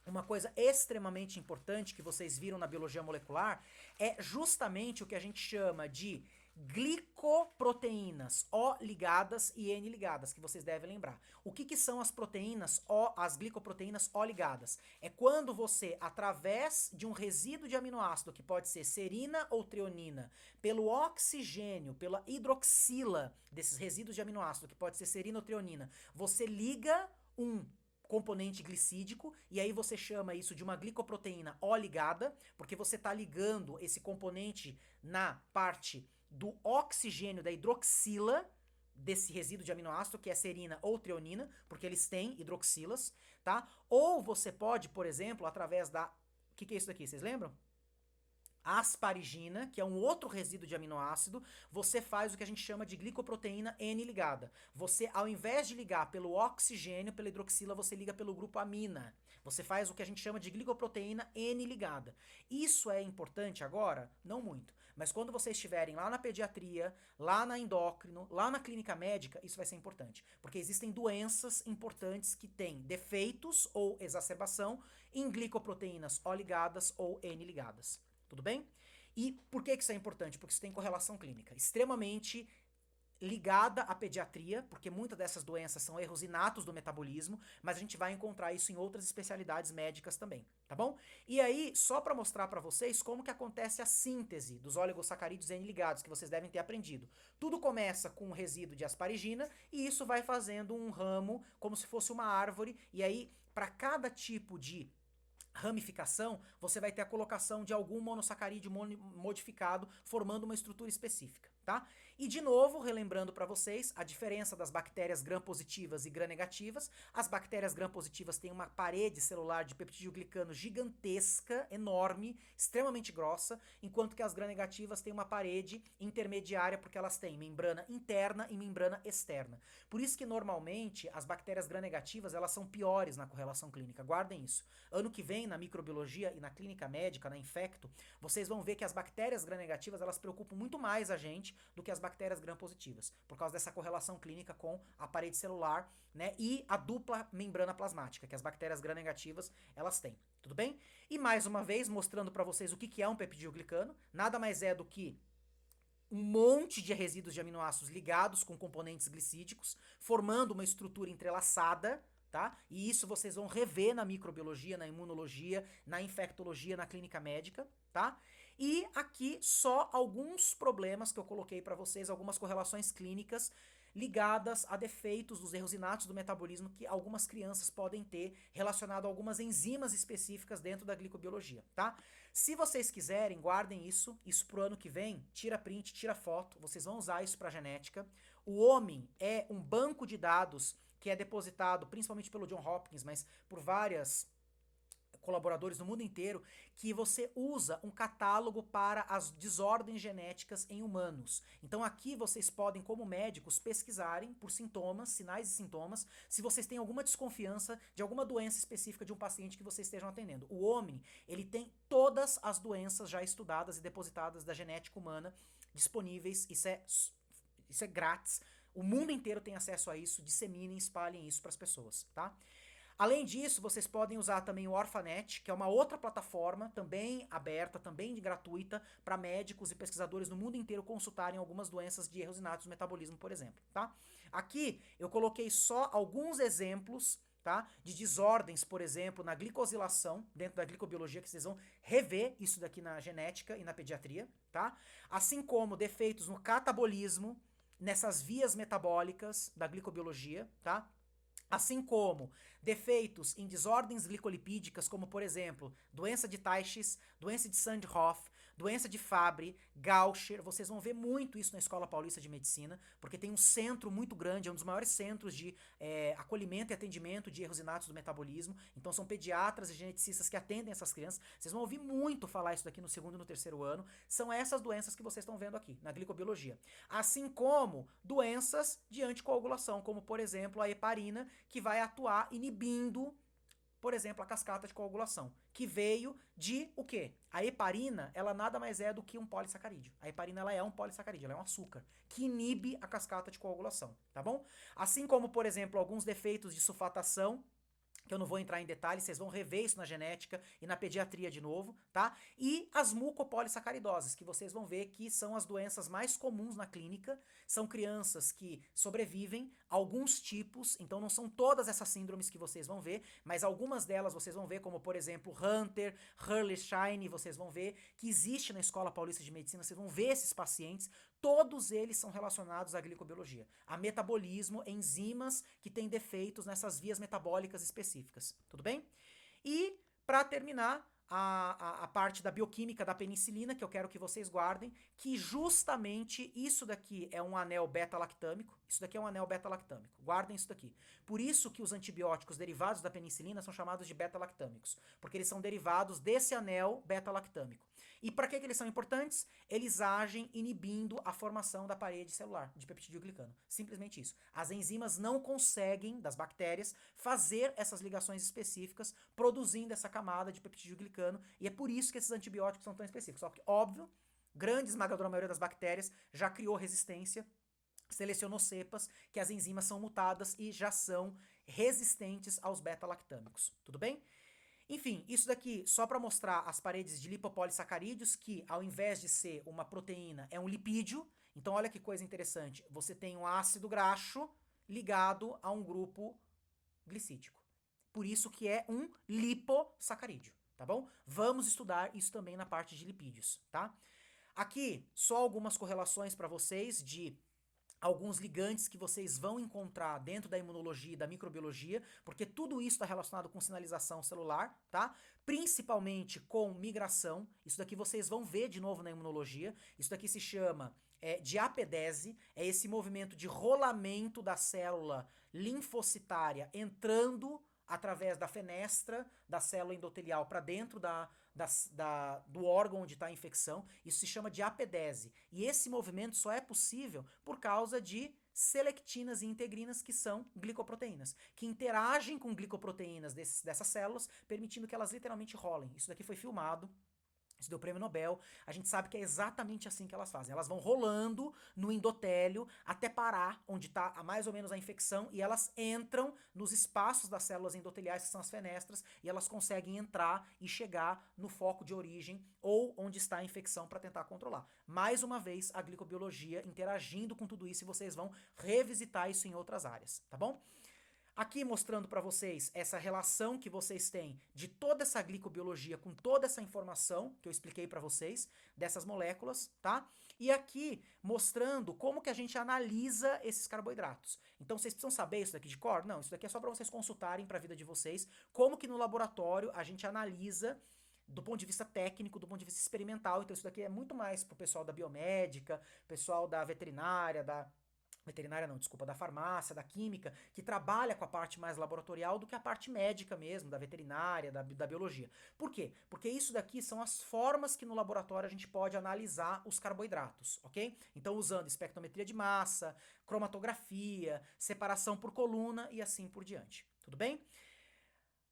uma coisa extremamente importante que vocês viram na biologia molecular é justamente o que a gente chama de glicoproteínas O ligadas e N ligadas, que vocês devem lembrar. O que são as proteínas O, as glicoproteínas O ligadas? É quando você, através de um resíduo de aminoácido, que pode ser serina ou treonina, pelo oxigênio, pela hidroxila desses resíduos de aminoácido, que pode ser serina ou treonina, você liga um componente glicídico, e aí você chama isso de uma glicoproteína O ligada, porque você está ligando esse componente na parte do oxigênio da hidroxila desse resíduo de aminoácido, que é serina ou treonina, porque eles têm hidroxilas, tá? Ou você pode, por exemplo, através da... O que é isso daqui, vocês lembram? A asparigina, que é um outro resíduo de aminoácido, você faz o que a gente chama de glicoproteína N ligada. Você, ao invés de ligar pelo oxigênio, pela hidroxila, você liga pelo grupo amina. Você faz o que a gente chama de glicoproteína N ligada. Isso é importante agora? Não muito. Mas quando vocês estiverem lá na pediatria, lá na endócrino, lá na clínica médica, isso vai ser importante. Porque existem doenças importantes que têm defeitos ou exacerbação em glicoproteínas O ligadas ou N ligadas. Tudo bem? E por que isso é importante? Porque isso tem correlação clínica extremamente ligada à pediatria, porque muitas dessas doenças são erros inatos do metabolismo, mas a gente vai encontrar isso em outras especialidades médicas também, tá bom? E aí, só para mostrar para vocês como que acontece a síntese dos oligosacarídeos N ligados, que vocês devem ter aprendido. Tudo começa com um resíduo de asparigina e isso vai fazendo um ramo como se fosse uma árvore, e aí, para cada tipo de ramificação, você vai ter a colocação de algum monossacarídeo modificado, formando uma estrutura específica. tá? E de novo, relembrando para vocês a diferença das bactérias gram-positivas e gram-negativas. As bactérias gram-positivas têm uma parede celular de peptidoglicano gigantesca, enorme, extremamente grossa, enquanto que as gram-negativas têm uma parede intermediária, porque elas têm membrana interna e membrana externa. Por isso que normalmente as bactérias gram-negativas elas são piores na correlação clínica. Guardem isso. Ano que vem, na microbiologia e na clínica médica, na infecto, vocês vão ver que as bactérias gram-negativas elas preocupam muito mais a gente do que as bactérias gram-positivas, por causa dessa correlação clínica com a parede celular, né, e a dupla membrana plasmática, que as bactérias gram-negativas, elas têm, tudo bem? E mais uma vez, mostrando para vocês o que é um peptidoglicano, nada mais é do que um monte de resíduos de aminoácidos ligados com componentes glicídicos, formando uma estrutura entrelaçada, tá? E isso vocês vão rever na microbiologia, na imunologia, na infectologia, na clínica médica, tá? E aqui só alguns problemas que eu coloquei para vocês, algumas correlações clínicas ligadas a defeitos dos erros inatos do metabolismo que algumas crianças podem ter relacionado a algumas enzimas específicas dentro da glicobiologia, tá? Se vocês quiserem, guardem isso pro ano que vem, tira print, tira foto, vocês vão usar isso para genética. O homem é um banco de dados que é depositado principalmente pelo John Hopkins, mas por várias colaboradores no mundo inteiro, que você usa um catálogo para as desordens genéticas em humanos. Então aqui vocês podem, como médicos, pesquisarem por sintomas, sinais e sintomas, se vocês têm alguma desconfiança de alguma doença específica de um paciente que vocês estejam atendendo. O homem, ele tem todas as doenças já estudadas e depositadas da genética humana disponíveis, isso é grátis. O mundo inteiro tem acesso a isso, disseminem, espalhem isso para as pessoas, tá? Além disso, vocês podem usar também o Orphanet, que é uma outra plataforma, também aberta, também gratuita, para médicos e pesquisadores no mundo inteiro consultarem algumas doenças de erros inatos do metabolismo, por exemplo, tá? Aqui eu coloquei só alguns exemplos, tá? De desordens, por exemplo, na glicosilação, dentro da glicobiologia, que vocês vão rever isso daqui na genética e na pediatria, tá? Assim como defeitos no catabolismo, nessas vias metabólicas da glicobiologia, tá? Assim como defeitos em desordens glicolipídicas, como por exemplo, doença de Teich's, doença de Sandhoff, doença de Fabry, Gaucher. Vocês vão ver muito isso na Escola Paulista de Medicina, porque tem um centro muito grande, é um dos maiores centros de acolhimento e atendimento de erros inatos do metabolismo. Então são pediatras e geneticistas que atendem essas crianças. Vocês vão ouvir muito falar isso daqui no segundo e no terceiro ano. São essas doenças que vocês estão vendo aqui, na glicobiologia. Assim como doenças de anticoagulação, como por exemplo a heparina, que vai atuar inibindo, por exemplo, a cascata de coagulação, que veio de o quê? A heparina, ela nada mais é do que um polissacarídeo. A heparina, ela é um polissacarídeo, ela é um açúcar, que inibe a cascata de coagulação, tá bom? Assim como, por exemplo, alguns defeitos de sulfatação, que eu não vou entrar em detalhes, vocês vão rever isso na genética e na pediatria de novo, tá? E as mucopolissacaridoses, que vocês vão ver que são as doenças mais comuns na clínica, são crianças que sobrevivem, alguns tipos, então não são todas essas síndromes que vocês vão ver, mas algumas delas vocês vão ver, como por exemplo Hunter, Hurley-Schein, vocês vão ver que existe na Escola Paulista de Medicina, vocês vão ver esses pacientes, todos eles são relacionados à glicobiologia, a metabolismo, enzimas que têm defeitos nessas vias metabólicas específicas, tudo bem? E, para terminar, a parte da bioquímica da penicilina, que eu quero que vocês guardem, que justamente isso daqui é um anel beta-lactâmico, isso daqui é um anel beta-lactâmico, guardem isso daqui. Por isso que os antibióticos derivados da penicilina são chamados de beta-lactâmicos, porque eles são derivados desse anel beta-lactâmico. E para que eles são importantes? Eles agem inibindo a formação da parede celular de peptidoglicano. Simplesmente isso. As enzimas não conseguem, das bactérias, fazer essas ligações específicas, produzindo essa camada de peptidoglicano, e é por isso que esses antibióticos são tão específicos. Só que, óbvio, grande esmagadora maioria das bactérias já criou resistência, selecionou cepas que as enzimas são mutadas e já são resistentes aos beta-lactâmicos. Tudo bem? Enfim, isso daqui só para mostrar as paredes de lipopolissacarídeos, que ao invés de ser uma proteína, é um lipídio. Então olha que coisa interessante, você tem um ácido graxo ligado a um grupo glicídico. Por isso que é um lipossacarídeo, tá bom? Vamos estudar isso também na parte de lipídios, tá? Aqui, só algumas correlações para vocês de alguns ligantes que vocês vão encontrar dentro da imunologia e da microbiologia, porque tudo isso está relacionado com sinalização celular, tá? Principalmente com migração. Isso daqui vocês vão ver de novo na imunologia. Isso daqui se chama de apedese, é esse movimento de rolamento da célula linfocitária entrando através da fenestra da célula endotelial para dentro do órgão onde está a infecção. Isso se chama de apedese. E esse movimento só é possível por causa de selectinas e integrinas, que são glicoproteínas, que interagem com glicoproteínas dessas células, permitindo que elas literalmente rolem. Isso daqui foi filmado. Isso deu prêmio Nobel. A gente sabe que é exatamente assim que elas fazem. Elas vão rolando no endotélio até parar onde está mais ou menos a infecção, e elas entram nos espaços das células endoteliais, que são as fenestras, e elas conseguem entrar e chegar no foco de origem ou onde está a infecção para tentar controlar. Mais uma vez, a glicobiologia interagindo com tudo isso, e vocês vão revisitar isso em outras áreas, tá bom? Aqui mostrando para vocês essa relação que vocês têm de toda essa glicobiologia com toda essa informação que eu expliquei para vocês, dessas moléculas, tá? E aqui mostrando como que a gente analisa esses carboidratos. Então vocês precisam saber isso daqui de cor? Não, isso daqui é só para vocês consultarem para a vida de vocês, como que no laboratório a gente analisa do ponto de vista técnico, do ponto de vista experimental. Então isso daqui é muito mais pro pessoal da biomédica, pessoal da veterinária, da farmácia, da química, que trabalha com a parte mais laboratorial do que a parte médica mesmo, da veterinária, da biologia. Por quê? Porque isso daqui são as formas que no laboratório a gente pode analisar os carboidratos, ok? Então usando espectrometria de massa, cromatografia, separação por coluna e assim por diante. Tudo bem?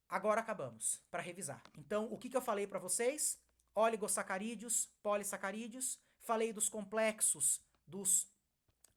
Agora acabamos, para revisar. Então, o que eu falei para vocês? Oligosacarídeos, polissacarídeos, falei dos complexos, dos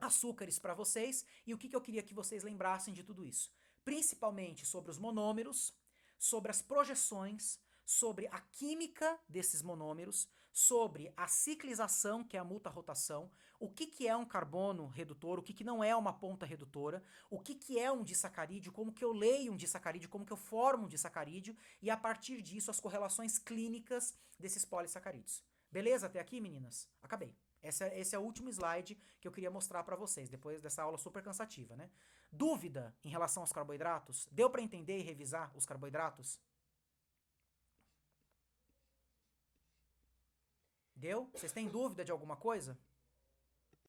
açúcares para vocês, e o que eu queria que vocês lembrassem de tudo isso? Principalmente sobre os monômeros, sobre as projeções, sobre a química desses monômeros, sobre a ciclização, que é a mutarrotação, o que é um carbono redutor, o que não é uma ponta redutora, o que é um disacarídeo, como que eu leio um disacarídeo, como que eu formo um disacarídeo, e a partir disso as correlações clínicas desses polissacarídeos. Beleza até aqui, meninas? Acabei. Esse é o último slide que eu queria mostrar para vocês, depois dessa aula super cansativa, né? Dúvida em relação aos carboidratos? Deu para entender e revisar os carboidratos? Deu? Vocês têm dúvida de alguma coisa?